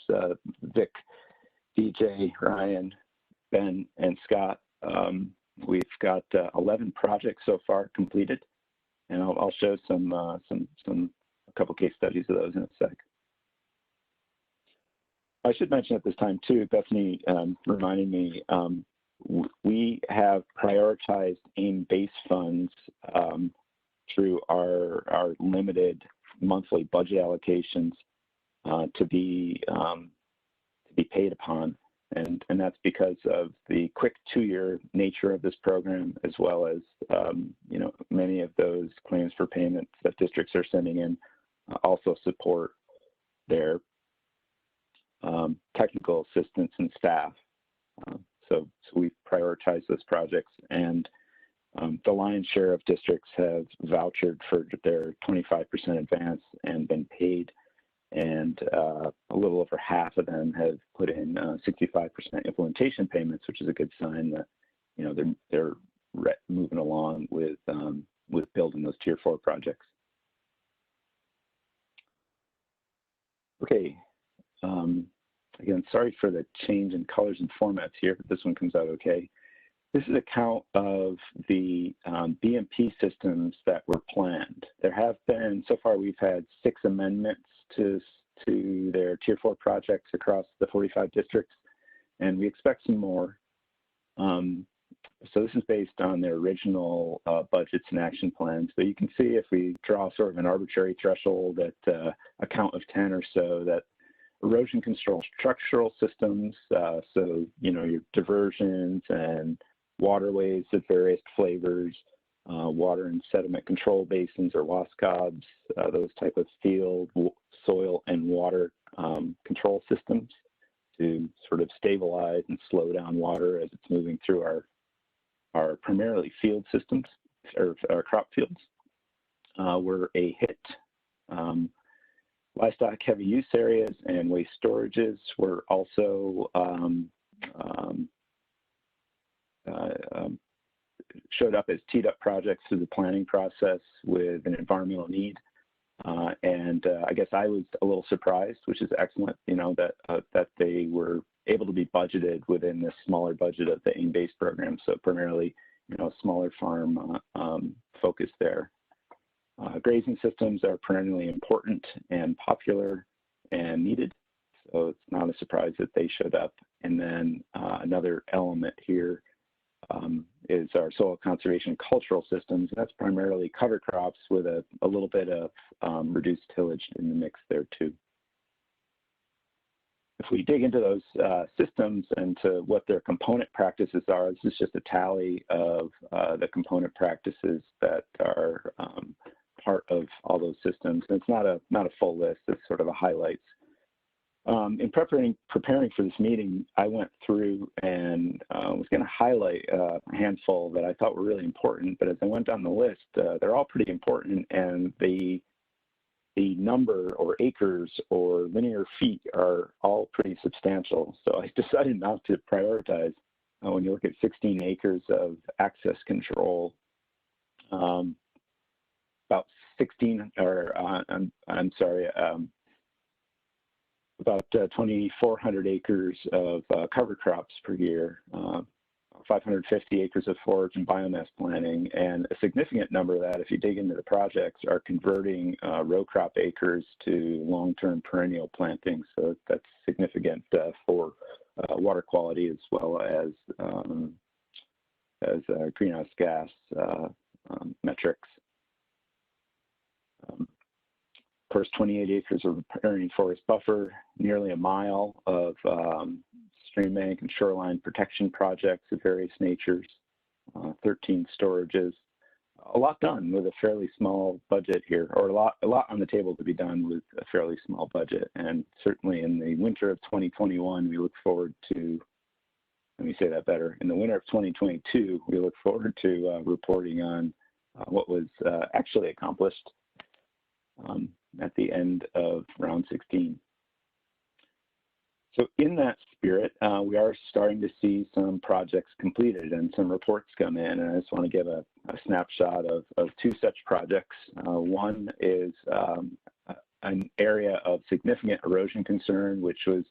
Vic, DJ, Ryan, Ben, and Scott, we've got 11 projects so far completed, and I'll show a couple case studies of those in a sec. I should mention at this time too, Bethany reminded me, we have prioritized Aem base funds through our limited monthly budget allocations to be paid upon. And that's because of the quick 2-year nature of this program, as well as, you know, many of those claims for payments that districts are sending in also support their technical assistance and staff. So we prioritize those projects, and the lion's share of districts have vouchered for their 25% advance and been paid. And a little over half of them have put in 65% implementation payments, which is a good sign that, you know, they're moving along with building those Tier 4 projects. Okay. Again, sorry for the change in colors and formats here, but this one comes out okay. This is a count of the BMP systems that were planned. There have been, so far we've had 6 amendments to their Tier 4 projects across the 45 districts, and we expect some more. So this is based on their original budgets and action plans. But you can see if we draw sort of an arbitrary threshold at a count of 10 or so, that erosion control structural systems, so, you know, your diversions and waterways of various flavors, water and sediment control basins or WASCOBs, those type of field, soil, and water control systems to sort of stabilize and slow down water as it's moving through our primarily field systems, or our crop fields, were a hit. Livestock heavy use areas and waste storages were also showed up as teed up projects through the planning process with an environmental need. And I guess I was a little surprised, which is excellent, you know, that they were able to be budgeted within this smaller budget of the AIM-based program. So primarily, you know, smaller farm focus there. Grazing systems are perennially important and popular and needed. So it's not a surprise that they showed up. And then another element here is our soil conservation cultural systems. And that's primarily cover crops with a little bit of reduced tillage in the mix there too. If we dig into those systems and to what their component practices are, this is just a tally of the component practices that are part of all those systems. And it's not a full list, it's sort of a highlights. In preparing for this meeting, I went through and was going to highlight a handful that I thought were really important, but as I went down the list, they're all pretty important, and the number or acres or linear feet are all pretty substantial. So I decided not to prioritize. When you look at 16 acres of access control, about 2,400 acres of cover crops per year, 550 acres of forage and biomass planting, and a significant number of that, if you dig into the projects, are converting row crop acres to long-term perennial plantings. So that's significant for water quality as well as greenhouse gas metrics. Of course, 28 acres of riparian forest buffer, nearly a mile of stream bank and shoreline protection projects of various natures, 13 storages, a lot done with a fairly small budget here, or a lot on the table to be done with a fairly small budget. And certainly in the winter of 2021, we look forward to, let me say that better, in the winter of 2022, we look forward to reporting on what was actually accomplished at the end of round 16. So in that spirit, we are starting to see some projects completed and some reports come in, and I just want to give a snapshot of 2 such projects. One is an area of significant erosion concern, which was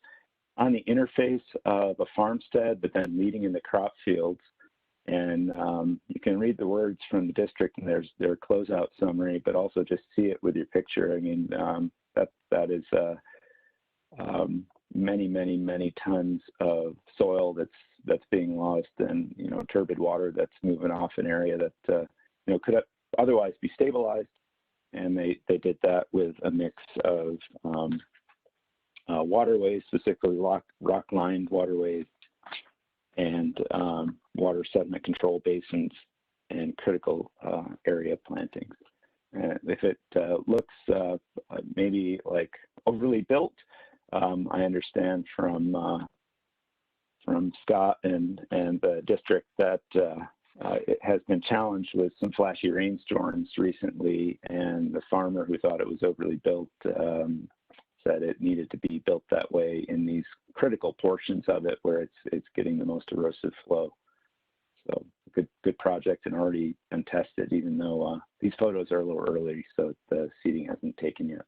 on the interface of a farmstead, but then leading into crop fields. And you can read the words from the district and there's their closeout summary, but also just see it with your picture. I mean, that is many tons of soil that's being lost, and, you know, turbid water that's moving off an area that, you know, otherwise be stabilized. And they did that with a mix of waterways, specifically rock-lined waterways, and water sediment control basins and critical area plantings. If it looks maybe like overly built, I understand from Scott and the district that it has been challenged with some flashy rainstorms recently, and the farmer who thought it was overly built said it needed to be built that way in these critical portions of it where it's getting the most erosive flow. So good project and already been tested, even though these photos are a little early, so the seeding hasn't taken yet.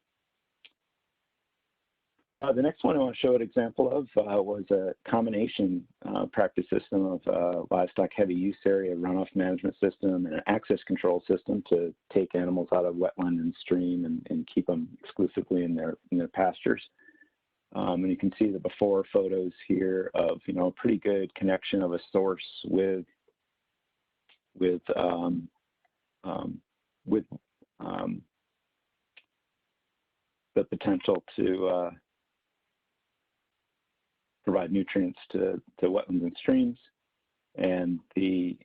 The next one I want to show an example of was a combination practice system of livestock heavy use area runoff management system and an access control system to take animals out of wetland and stream and keep them exclusively in their pastures. And you can see the before photos here of a pretty good connection of a source with the potential to provide nutrients to wetlands and streams. And the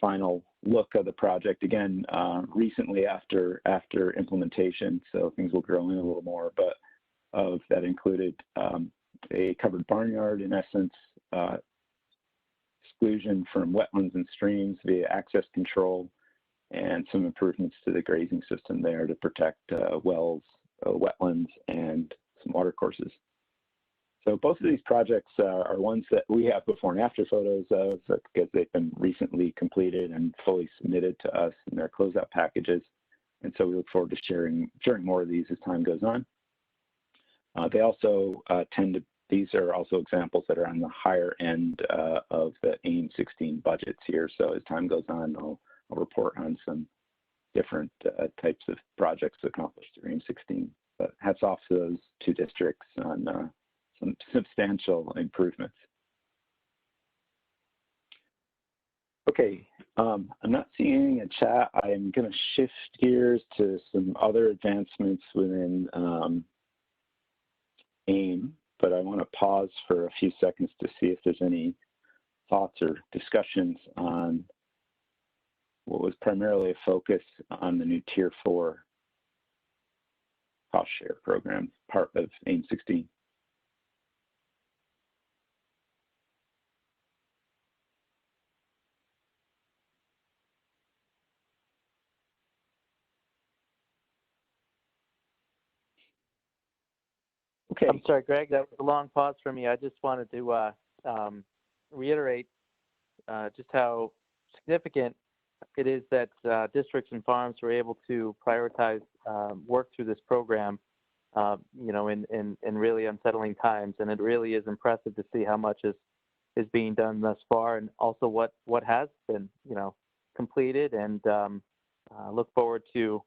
final look of the project, again, recently after implementation, so things will grow in a little more, but that included a covered barnyard, in essence, exclusion from wetlands and streams via access control, and some improvements to the grazing system there to protect wells, wetlands, and some water courses. So both of these projects are ones that we have before and after photos of because they've been recently completed and fully submitted to us in their closeout packages. And so we look forward to sharing more of these as time goes on. They also these are also examples that are on the higher end of the Aem 16 budgets here. So as time goes on, I'll report on some different types of projects accomplished through Aem 16. But hats off to those two districts on some substantial improvements. Okay, I'm not seeing anything in chat. I'm going to shift gears to some other advancements within Aem, but I want to pause for a few seconds to see if there's any thoughts or discussions on what was primarily a focus on the new Tier 4 cost share program, part of Aem 16. Okay. I'm sorry, Greg, that was a long pause for me. I just wanted to reiterate just how significant it is that districts and farms were able to prioritize work through this program, in really unsettling times. And it really is impressive to see how much is being done thus far, and also what has been, completed. And look forward to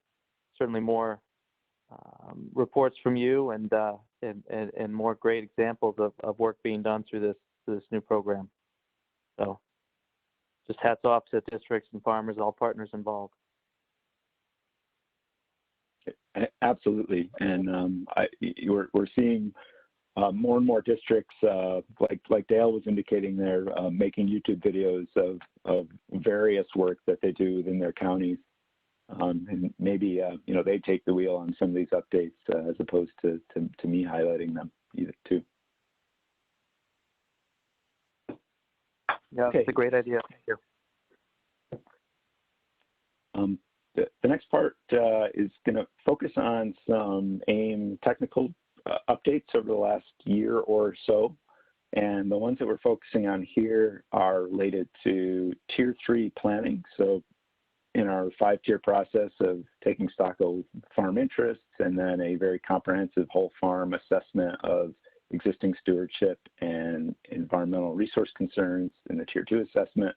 certainly more reports from you and more great examples of work being done through this new program. So just hats off to districts and farmers, all partners involved. Absolutely, and we're seeing more and more districts, like Dale was indicating there, making YouTube videos of various work that they do within their counties. And maybe they take the wheel on some of these updates as opposed to me highlighting them either too. Yeah, okay. It's a great idea. Thank you. The next part is going to focus on some Aem technical updates over the last year or so. And the ones that we're focusing on here are related to Tier 3 planning. So in our 5-tier process of taking stock of farm interests and then a very comprehensive whole farm assessment of existing stewardship and environmental resource concerns in the Tier 2 assessment,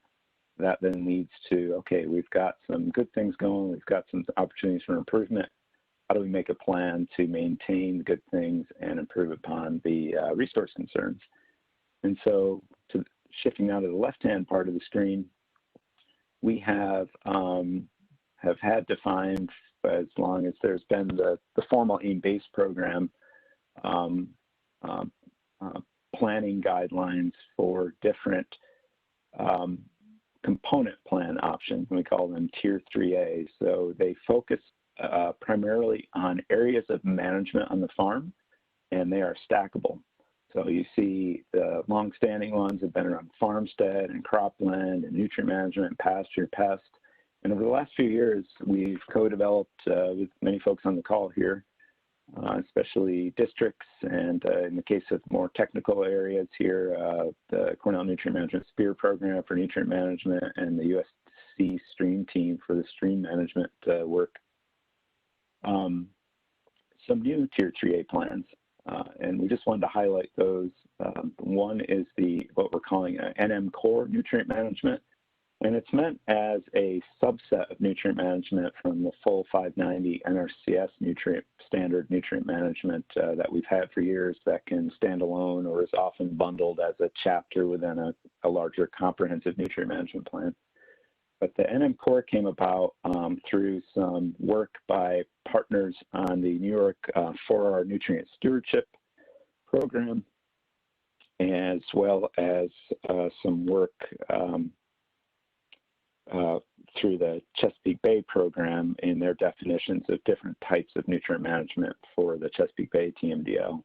that then leads to, okay, we've got some good things going, we've got some opportunities for improvement. How do we make a plan to maintain good things and improve upon the resource concerns? And so shifting now to the left-hand part of the screen, we have have had defined as long as there's been the formal AIM-based program planning guidelines for different component plan options, and we call them Tier 3A. So they focus primarily on areas of management on the farm, and they are stackable. So you see the long-standing ones have been around farmstead and cropland and nutrient management, pasture, pest. And over the last few years, we've co-developed with many folks on the call here, especially districts, and in the case of more technical areas here, the Cornell Nutrient Management SPEAR program for nutrient management and the USC stream team for the stream management work. Some new Tier 3A plans. And we just wanted to highlight those. One is what we're calling NM Core Nutrient Management, and it's meant as a subset of nutrient management from the full 590 NRCS standard nutrient management that we've had for years that can stand alone or is often bundled as a chapter within a larger comprehensive nutrient management plan. But the NM Core came about through some work by partners on the New York 4R Nutrient Stewardship Program, as well as some work through the Chesapeake Bay program in their definitions of different types of nutrient management for the Chesapeake Bay TMDL.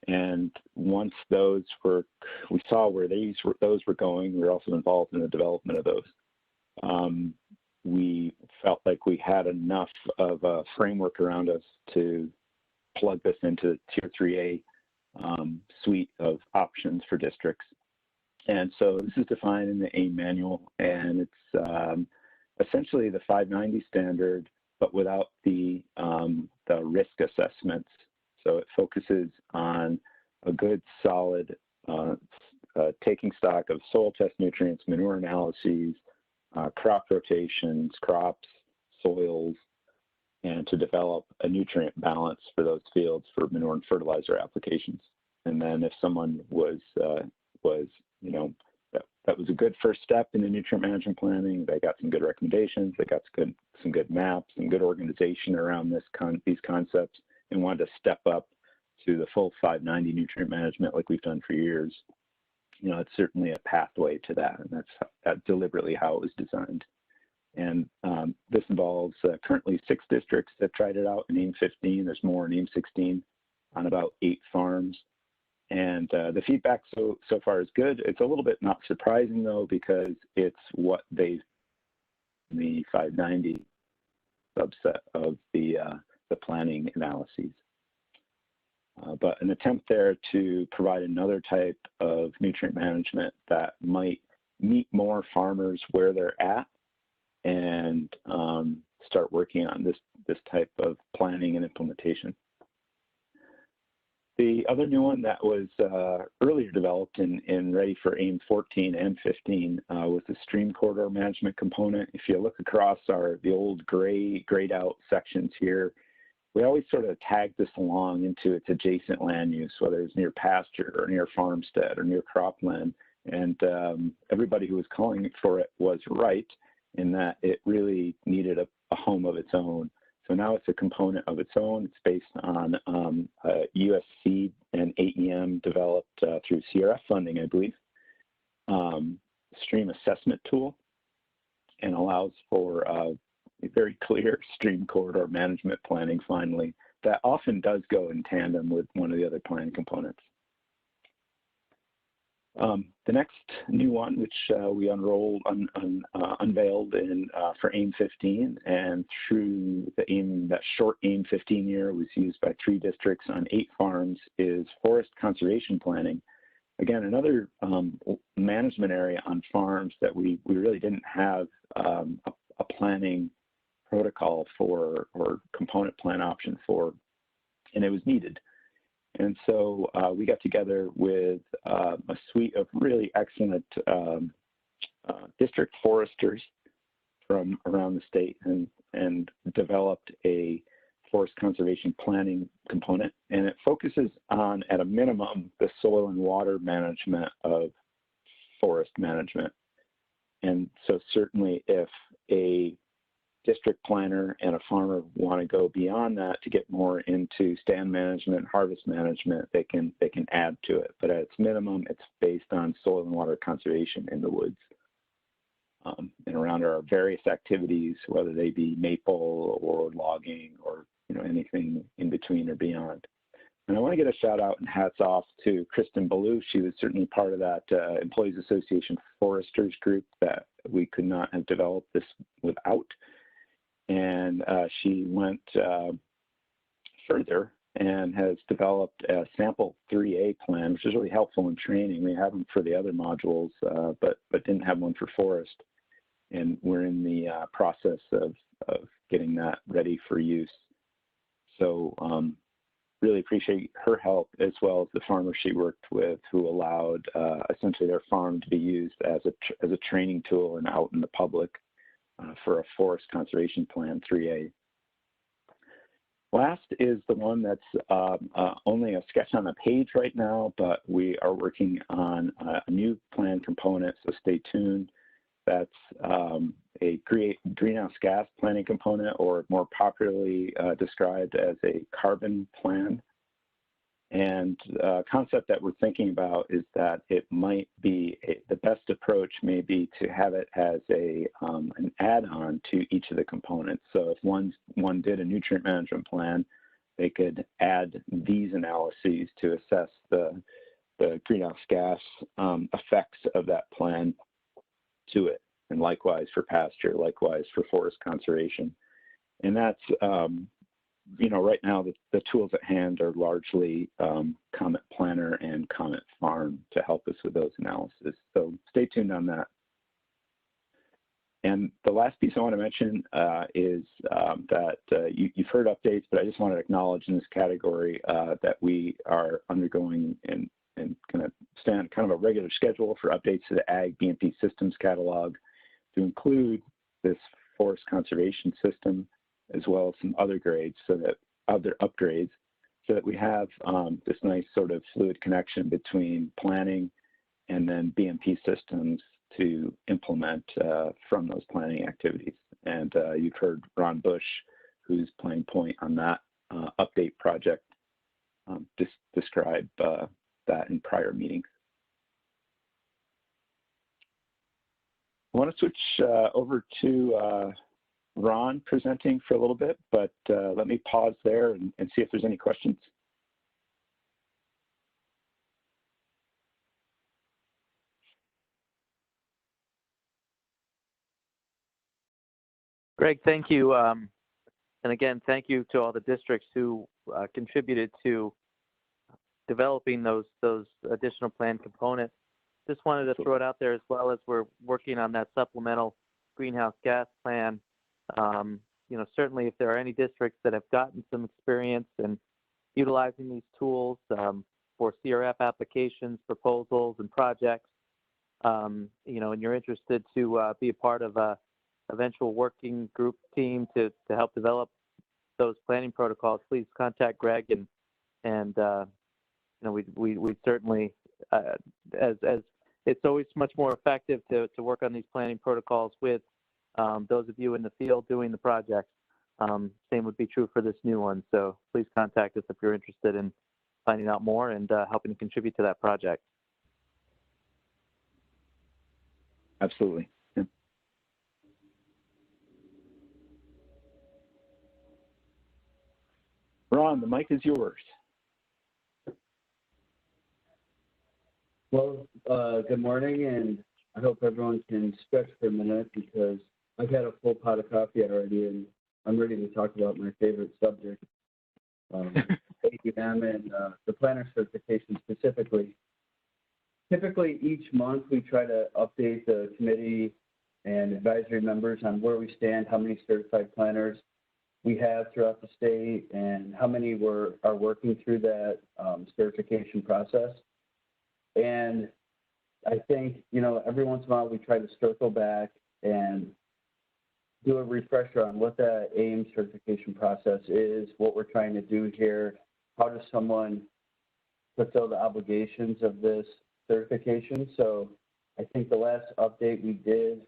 And once we saw where those were going, we were also involved in the development of those. We felt like we had enough of a framework around us to plug this into Tier 3A suite of options for districts. And so this is defined in the AIM manual, and it's essentially the 590 standard, but without the risk assessments. So it focuses on a good, solid taking stock of soil test nutrients, manure analyses, crop rotations, crops, soils, and to develop a nutrient balance for those fields for manure and fertilizer applications. And then if someone that was a good first step in the nutrient management planning, they got some good recommendations, they got some good maps, some good organization around these concepts, and wanted to step up to the full 590 nutrient management like we've done for years. It's certainly a pathway to that, and that's deliberately how it was designed. And this involves currently 6 districts that tried it out in AIM 15. There's more in AIM 16 on about 8 farms. And the feedback so far is good. It's a little bit not surprising, though, because it's what the 590 subset of the planning analyses. But an attempt there to provide another type of nutrient management that might meet more farmers where they're at and start working on this type of planning and implementation. The other new one that was earlier developed and ready for AIM 14 and 15 was the stream corridor management component. If you look across the old grayed out sections here, we always sort of tag this along into its adjacent land use, whether it's near pasture or near farmstead or near cropland. And everybody who was calling for it was right in that it really needed a home of its own. So now it's a component of its own. It's based on USC and AEM developed through CRF funding, I believe, stream assessment tool, and allows for a very clear stream corridor management planning finally that often does go in tandem with one of the other planning components. The next new one, which we unveiled for AIM 15, and through that short AIM 15 year was used by 3 districts on 8 farms, is forest conservation planning. Again, another management area on farms that we really didn't have a planning protocol for or component plan option for, and it was needed. And so we got together with a suite of really excellent district foresters from around the state and developed a forest conservation planning component. And it focuses on, at a minimum, the soil and water management of forest management. And so certainly if a district planner and a farmer want to go beyond that to get more into stand management, harvest management, they can add to it. But at its minimum, it's based on soil and water conservation in the woods. And around our various activities, whether they be maple or logging or anything in between or beyond. And I want to get a shout out and hats off to Kristen Ballou. She was certainly part of that Employees Association Foresters group that we could not have developed this without. And she went further and has developed a sample 3A plan, which is really helpful in training. We have them for the other modules, but didn't have one for forest. And we're in the process of getting that ready for use. So really appreciate her help, as well as the farmers she worked with, who allowed essentially their farm to be used as a training tool and out in the public for a forest conservation plan 3A. Last is the one that's only a sketch on the page right now, but we are working on a new plan component, so stay tuned. That's a greenhouse gas planning component, or more popularly described as a carbon plan. And the concept that we're thinking about is that it might be the best approach may be to have it as an add-on to each of the components. So if one did a nutrient management plan, they could add these analyses to assess the greenhouse gas effects of that plan to it, and likewise for pasture, likewise for forest conservation. And that's, right now the tools at hand are largely Comet Planner and Comet Farm to help us with those analyses. So stay tuned on that. And the last piece I want to mention is that you've heard updates, but I just want to acknowledge in this category that we are undergoing and kind of a regular schedule for updates to the Ag BMP Systems Catalog, to include this forest conservation system, as well as some other upgrades, so that we have this nice sort of fluid connection between planning and then BMP systems to implement from those planning activities. And you've heard Ron Bush, who's playing point on that update project, describe that in prior meetings. I want to switch over to Ron presenting for a little bit, but let me pause there and see if there's any questions. Greg, thank you. And again, thank you to all the districts who contributed to developing those additional plan components. Just wanted to throw it out there, as well as we're working on that supplemental greenhouse gas plan. Certainly if there are any districts that have gotten some experience in utilizing these tools for CRF applications, proposals, and projects, and you're interested to be a part of a eventual working group team to help develop those planning protocols, please contact Greg, and we certainly, as it's always much more effective to work on these planning protocols with those of you in the field doing the project. Same would be true for this new one. So please contact us if you're interested in finding out more and helping to contribute to that project. Absolutely. Yeah. Ron, the mic is yours. Well, good morning, and I hope everyone can stretch for a minute, because I've had a full pot of coffee already, and I'm ready to talk about my favorite subject, AEM and the planner certification specifically. Typically, each month we try to update the committee and advisory members on where we stand, how many certified planners we have throughout the state, and how many are working through that certification process. And I think, every once in a while we try to circle back and do a refresher on what the Aem certification process is, what we're trying to do here, how does someone fulfill the obligations of this certification. So I think the last update we did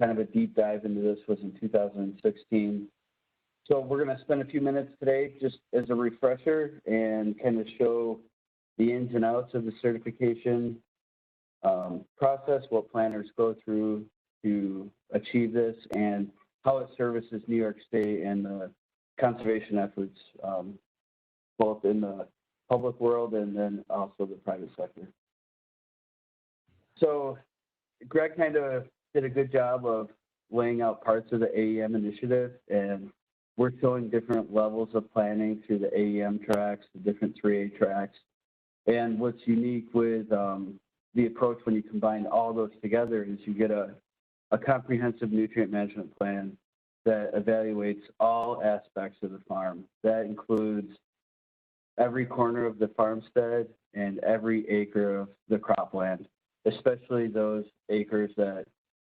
kind of a deep dive into this was in 2016. So we're going to spend a few minutes today just as a refresher and kind of show the ins and outs of the certification process, what planners go through to achieve this, and how it services New York State and the conservation efforts, both in the public world and then also the private sector. So Greg kind of did a good job of laying out parts of the AEM initiative, and we're showing different levels of planning through the AEM tracks, the different 3A tracks. And what's unique with the approach when you combine all those together is you get a comprehensive nutrient management plan that evaluates all aspects of the farm. That includes every corner of the farmstead and every acre of the cropland, especially those acres that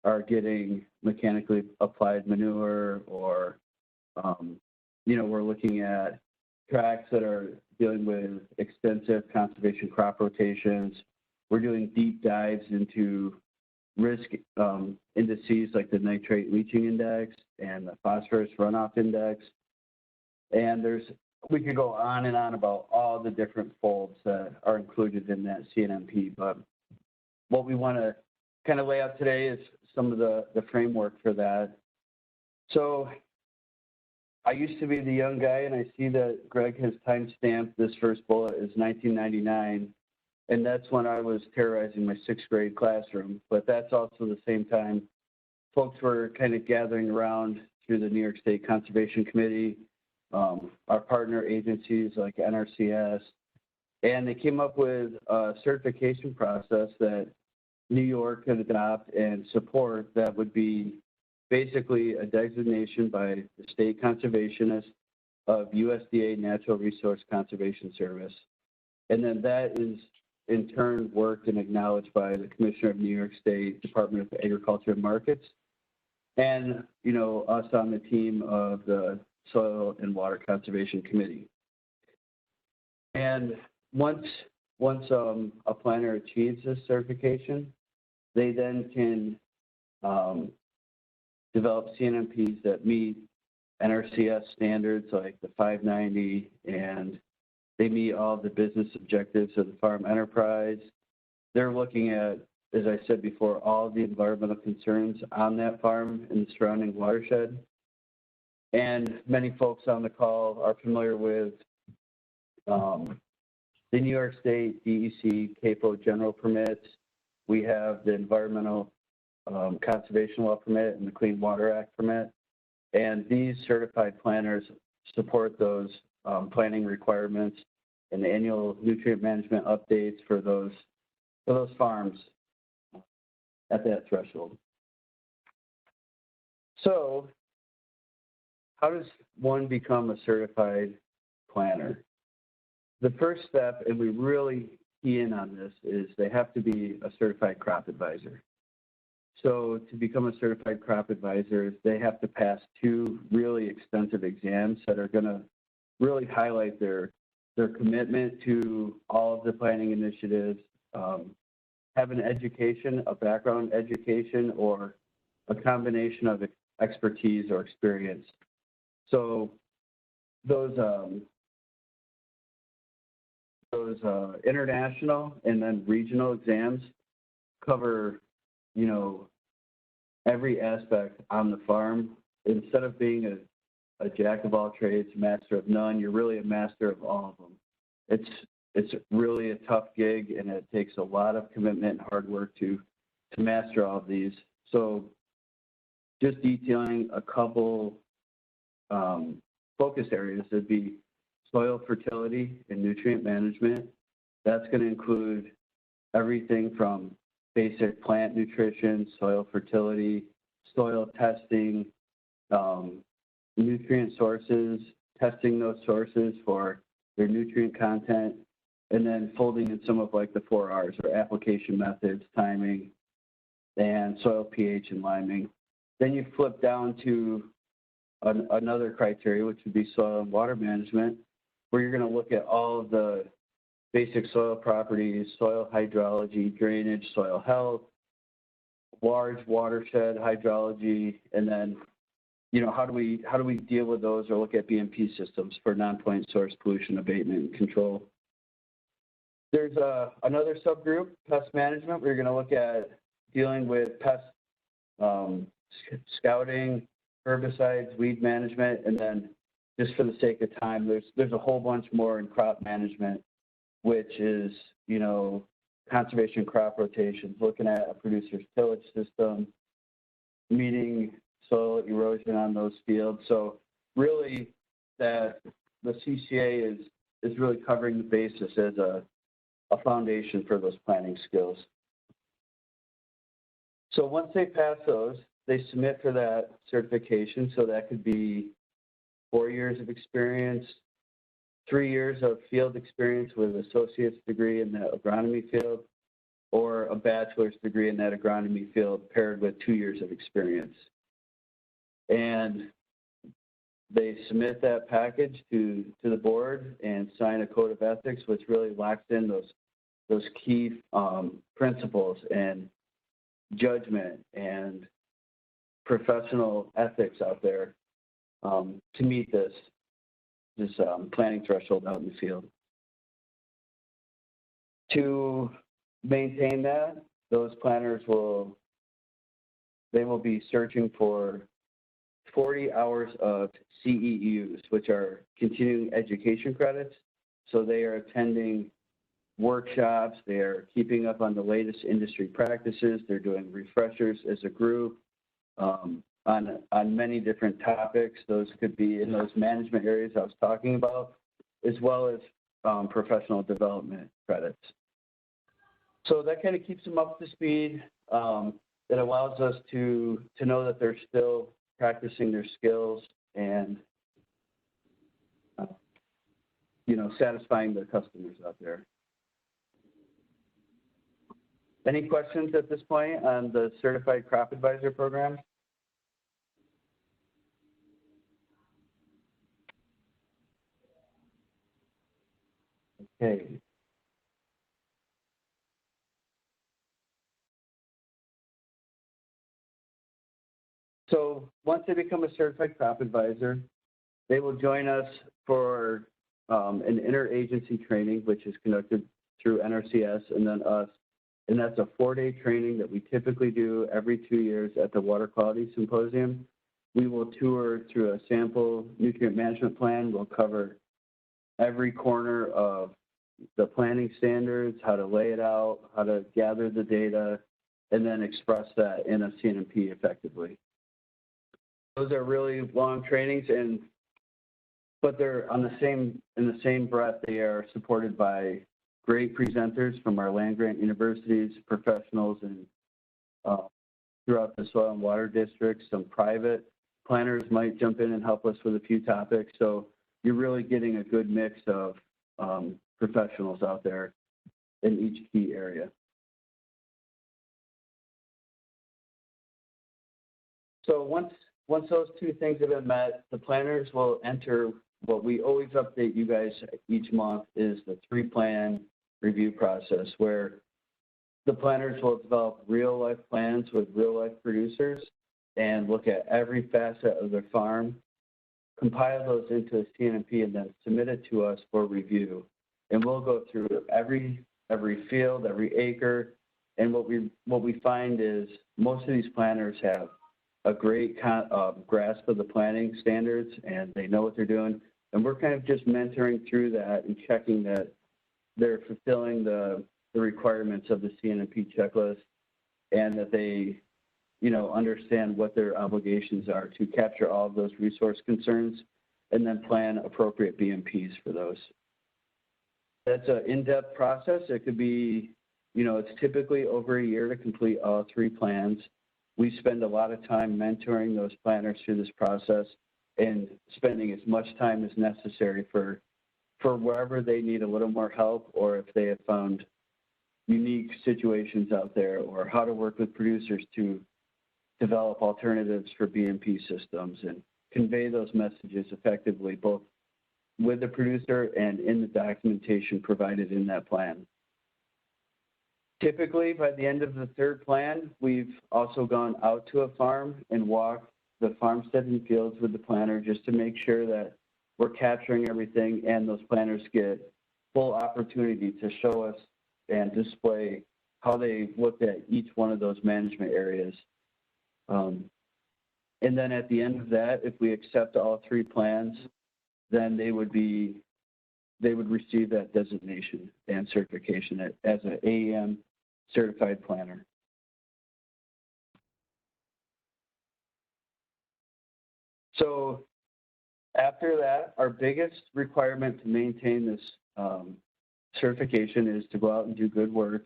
are getting mechanically applied manure, or, you know, we're looking at tracts that are dealing with extensive conservation crop rotations. We're doing deep dives into risk indices like the nitrate leaching index and the phosphorus runoff index. And we could go on and on about all the different folds that are included in that CNMP, but what we want to kind of lay out today is some of the framework for that. So I used to be the young guy, and I see that Greg has time-stamped this first bullet as 1999, and that's when I was terrorizing my 6th grade classroom. But that's also the same time folks were kind of gathering around through the New York State Conservation Committee, our partner agencies like NRCS, and they came up with a certification process that New York could adopt and support that would be basically a designation by the state conservationist of USDA Natural Resource Conservation Service. And then that is in turn worked and acknowledged by the Commissioner of New York State Department of Agriculture and Markets, and, you know, us on the team of the Soil and Water Conservation Committee. And once a planner achieves this certification, they then can develop CNMPs that meet NRCS standards like the 590, and they meet all the business objectives of the farm enterprise. They're looking at, as I said before, all the environmental concerns on that farm and the surrounding watershed. And many folks on the call are familiar with the New York State DEC CAPO general permits. We have the Environmental Conservation Law permit and the Clean Water Act permit. And these certified planners support those planning requirements and the annual nutrient management updates for those farms at that threshold. So how does one become a certified planner? The first step, and we really key in on this, is they have to be a certified crop advisor. So to become a certified crop advisor, they have to pass 2 really extensive exams that are going to really highlight their commitment to all of the planning initiatives, have an education, a background education, or a combination of expertise or experience. So those international and then regional exams cover, you know, every aspect on the farm. Instead of being a jack of all trades, master of none, you're really a master of all of them. It's really a tough gig, and it takes a lot of commitment and hard work to master all of these. So just detailing a couple focus areas would be soil fertility and nutrient management. That's going to include everything from basic plant nutrition, soil fertility, soil testing, nutrient sources, testing those sources for their nutrient content, and then folding in some of like the 4 R's, or application methods, timing, and soil pH and liming. Then you flip down to another criteria, which would be soil and water management, where you're going to look at all of the basic soil properties, soil hydrology, drainage, soil health, large watershed hydrology, and then, how do we deal with those or look at BMP systems for non-point source pollution abatement and control? There's another subgroup, pest management. We're going to look at dealing with pest scouting, herbicides, weed management, and then just for the sake of time, there's a whole bunch more in crop management, which is, conservation crop rotations, looking at a producer's tillage system, meeting soil erosion on those fields. So really that the CCA is really covering the basis as a foundation for those planning skills. So once they pass those, they submit for that certification. So that could be 4 years of experience, 3 years of field experience with an associate's degree in the agronomy field, or a bachelor's degree in that agronomy field paired with 2 years of experience. And they submit that package to the board and sign a code of ethics, which really locks in those key principles and judgment and professional ethics out there to meet this planning threshold out in the field. To maintain that, those planners will be searching for 40 hours of CEUs, which are continuing education credits. So they are attending workshops, they are keeping up on the latest industry practices, they're doing refreshers as a group on many different topics. Those could be in those management areas I was talking about, as well as professional development credits. So that kind of keeps them up to speed. It allows us to know that they're still practicing their skills and satisfying their customers out there. Any questions at this point on the Certified Crop Advisor program? Okay. So once they become a Certified Crop Advisor, they will join us for an interagency training, which is conducted through NRCS and then us. And that's a 4-day training that we typically do every 2 years at the Water Quality Symposium. We will tour through a sample nutrient management plan. We'll cover every corner of the planning standards, how to lay it out, how to gather the data, and then express that in a CNMP effectively. Those are really long trainings, but they're in the same breath, they are supported by great presenters from our land-grant universities, professionals, and throughout the soil and water districts. Some private planners might jump in and help us with a few topics. So you're really getting a good mix of professionals out there in each key area. So once those two things have been met, the planners will enter what we always update you guys each month is the 3-plan review process, where the planners will develop real-life plans with real-life producers and look at every facet of their farm, compile those into a CNMP, and then submit it to us for review. And we'll go through every field, every acre, and what we find is most of these planners have a great grasp of the planning standards and they know what they're doing. And we're kind of just mentoring through that and checking that they're fulfilling the requirements of the CNMP checklist and that they, understand what their obligations are to capture all of those resource concerns and then plan appropriate BMPs for those. That's an in-depth process. It could be, it's typically over a year to complete all 3 plans. We spend a lot of time mentoring those planners through this process and spending as much time as necessary for wherever they need a little more help, or if they have found unique situations out there, or how to work with producers to develop alternatives for BMP systems and convey those messages effectively, both with the producer and in the documentation provided in that plan. Typically, by the end of the third plan, we've also gone out to a farm and walked the farmstead and fields with the planner just to make sure that we're capturing everything and those planners get full opportunity to show us and display how they looked at each one of those management areas. And then at the end of that, if we accept all 3 plans, then they would receive that designation and certification as an AEM certified planner. So after that, our biggest requirement to maintain this certification is to go out and do good work.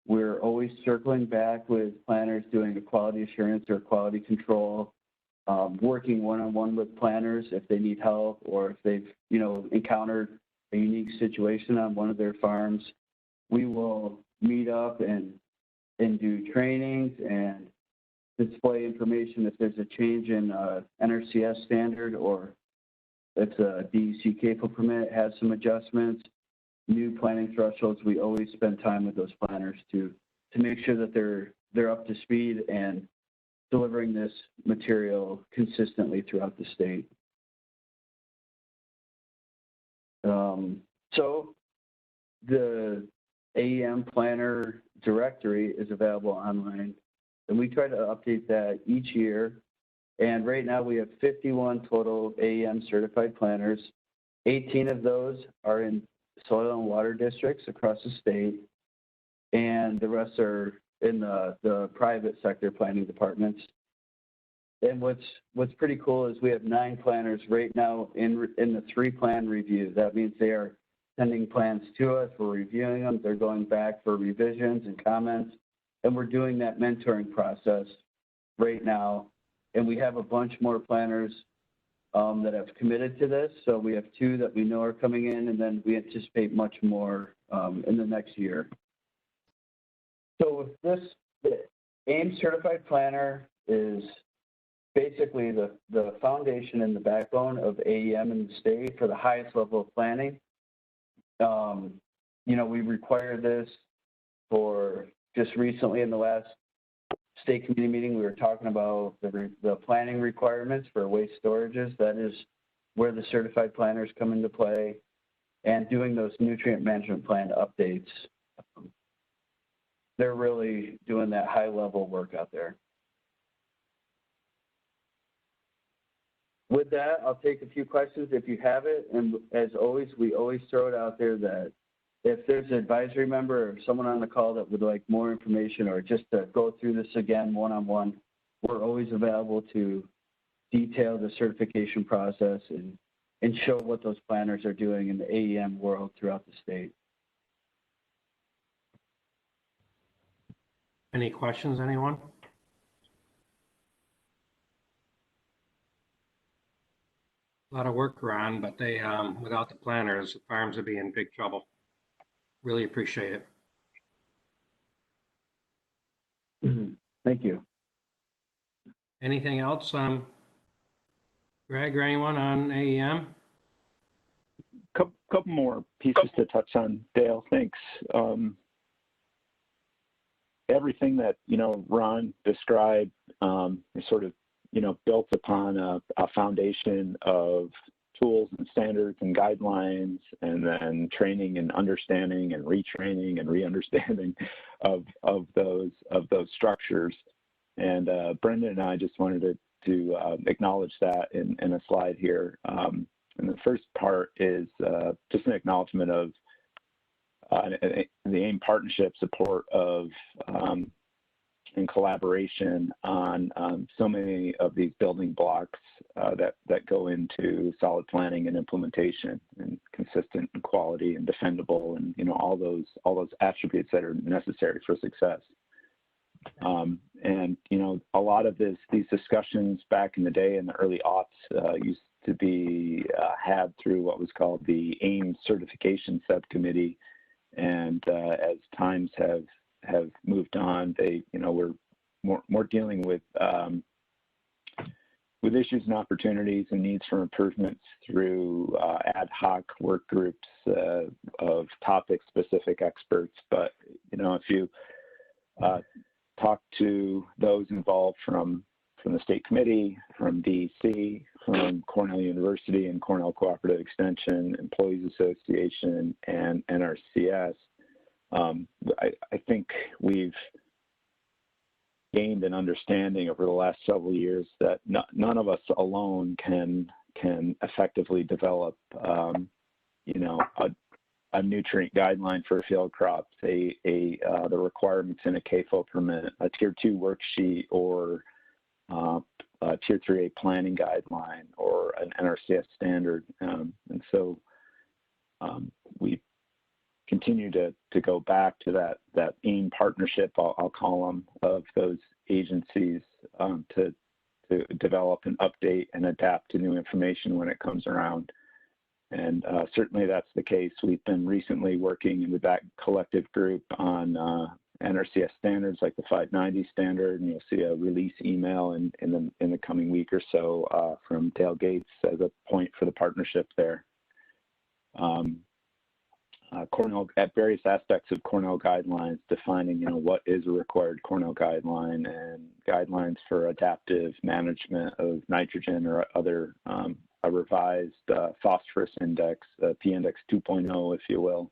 We're always circling back with planners doing a quality assurance or quality control, working one-on-one with planners if they need help or if they've, encountered a unique situation on one of their farms. We will meet up and do trainings and display information if there's a change in NRCS standard or if a DEC CAFO permit has some adjustments, new planning thresholds. We always spend time with those planners to make sure that they're up to speed and delivering this material consistently throughout the state. So the Aem Planner Directory is available online, and we try to update that each year. And right now we have 51 total Aem certified planners. 18 of those are in soil and water districts across the state, and the rest are in the private sector planning departments. And what's pretty cool is we have 9 planners right now in the 3-plan review. That means they are sending plans to us, we're reviewing them, they're going back for revisions and comments, and we're doing that mentoring process right now. And we have a bunch more planners that have committed to this. So we have 2 that we know are coming in, and then we anticipate much more in the next year. So with this, the Aem Certified Planner is basically the foundation and the backbone of AEM in the state for the highest level of planning. We require this for just recently in the last state committee meeting, we were talking about the planning requirements for waste storages. That is where the certified planners come into play, and doing those nutrient management plan updates. They're really doing that high level work out there. With that, I'll take a few questions if you have it. And as always, we always throw it out there that if there's an advisory member or someone on the call that would like more information or just to go through this again one-on-one, we're always available to detail the certification process and show what those planners are doing in the AEM world throughout the state. Any questions, anyone? A lot of work around, but they, without the planners, the farms would be in big trouble. Really appreciate it. Thank you. Anything else, Greg or anyone on AEM? Couple more pieces to touch on, Dale. Thanks. Everything that Ron described is sort of built upon a foundation of tools and standards and guidelines, and then training and understanding and retraining and re-understanding of those structures. And Brendan and I just wanted to acknowledge that in a slide here. And the first part is just an acknowledgement of the AIM partnership support of and collaboration on so many of these building blocks that go into solid planning and implementation, and consistent and quality and defendable, and all those attributes that are necessary for success. And a lot of these discussions back in the day in the early aughts used to be had through what was called the AIM certification subcommittee, and as times have moved on, they we're more dealing with with issues and opportunities and needs for improvements through ad hoc work groups of topic-specific experts. But, you know, if you talk to those involved from the state committee, from DC, from Cornell University and Cornell Cooperative Extension, Employees Association, and NRCS, I think we've gained an understanding over the last several years that none of us alone can effectively develop, you know, a nutrient guideline for field crops, the requirements in a CAFO permit, a Tier 2 worksheet, or a Tier 3A planning guideline, or an NRCS standard. And so we continue to go back to that Aem partnership, I'll call them, of those agencies to develop and update and adapt to new information when it comes around. And certainly that's the case. We've been recently working with that collective group on NRCS standards like the 590 standard, and you'll see a release email in the coming week or so from Dale Gates as a point for the partnership there. Cornell, at various aspects of Cornell guidelines, defining, you know, what is a required Cornell guideline, and guidelines for adaptive management of nitrogen or other, a revised phosphorus index, P-index 2.0, if you will.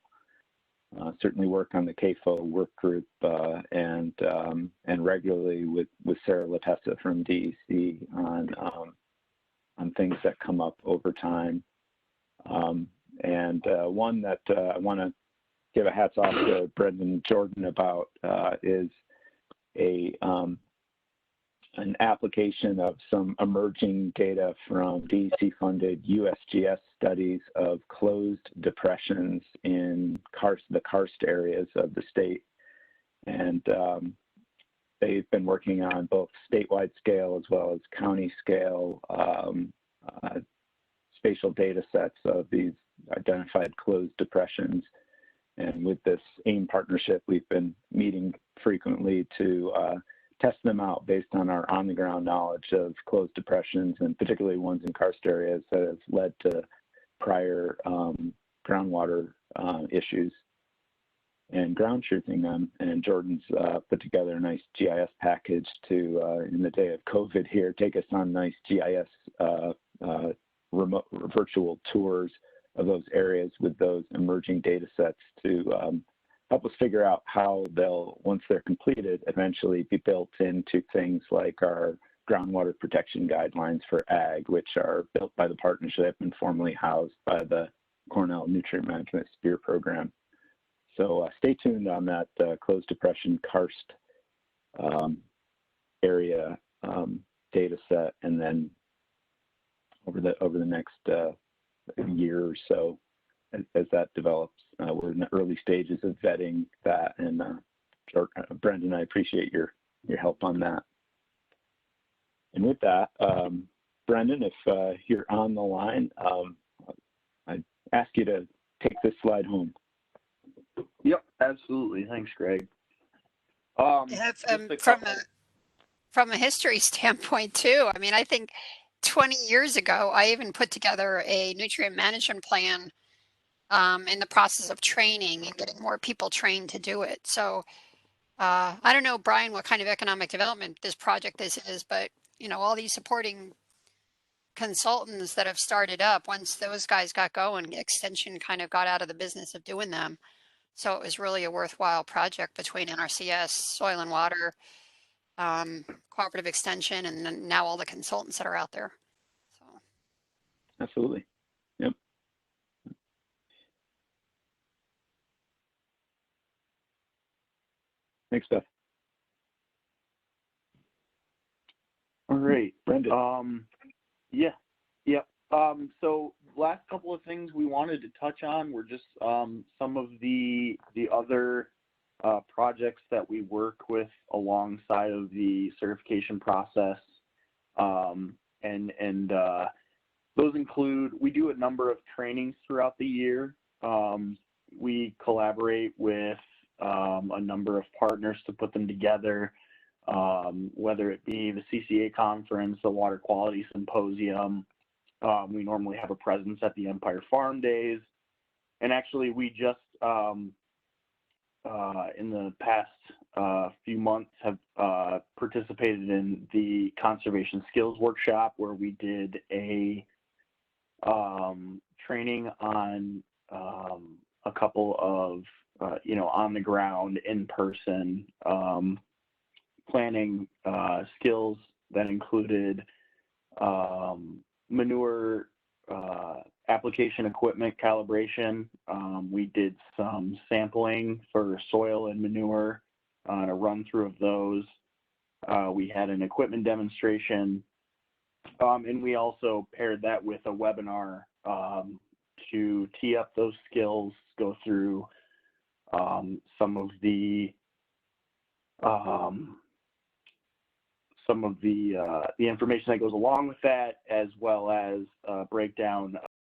Certainly work on the CAFO work group and regularly with Sarah Latessa from DEC on things that come up over time. And one that I want to give a hats off to Brendan Jordan about is an application of some emerging data from DEC-funded USGS studies of closed depressions in the karst areas of the state. And they've been working on both statewide scale as well as county scale spatial data sets of these identified closed depressions. And with this Aem partnership, we've been meeting frequently to test them out based on our on-the-ground knowledge of closed depressions, and particularly ones in karst areas that have led to prior groundwater issues, and ground truthing them. And Jordan's put together a nice GIS package to, in the day of COVID here, take us on nice GIS remote virtual tours of those areas with those emerging data sets to help us figure out how they'll, once they're completed, eventually be built into things like our groundwater protection guidelines for ag, which are built by the partnership and formerly housed by the Cornell Nutrient Management SPEAR program. So stay tuned on that closed depression karst area data set, and then over the next year or so, as that develops. We're in the early stages of vetting that, and Brendan, I appreciate your help on that. And with that, Brendan, if you're on the line, I ask you to take this slide home. Yep, absolutely. Thanks, Greg. From a history standpoint too, I mean, I think 20 years ago, I even put together a nutrient management plan in the process of training and getting more people trained to do it. So I don't know, Brian, what kind of economic development this is, but you know, all these supporting consultants that have started up, once those guys got going, Extension kind of got out of the business of doing them. So it was really a worthwhile project between NRCS, Soil and Water, Cooperative Extension, and then now all the consultants that are out there. So. Absolutely. Yep. Thanks, Beth. All right. Brendan. So last couple of things we wanted to touch on were just some of the other projects that we work with alongside of the certification process. Those include, we do a number of trainings throughout the year. We collaborate with a number of partners to put them together. whether it be the CCA conference, the water quality symposium. We normally have a presence at the Empire Farm Days. And actually, we just, in the past few months, have participated in the Conservation Skills Workshop, where we did a training on a couple of, on the ground, in-person planning skills that included manure application equipment calibration. We did some sampling for soil and manure on a run through of those. We had an equipment demonstration, and we also paired that with a webinar to tee up those skills, go through some of the information that goes along with that, as well as a breakdown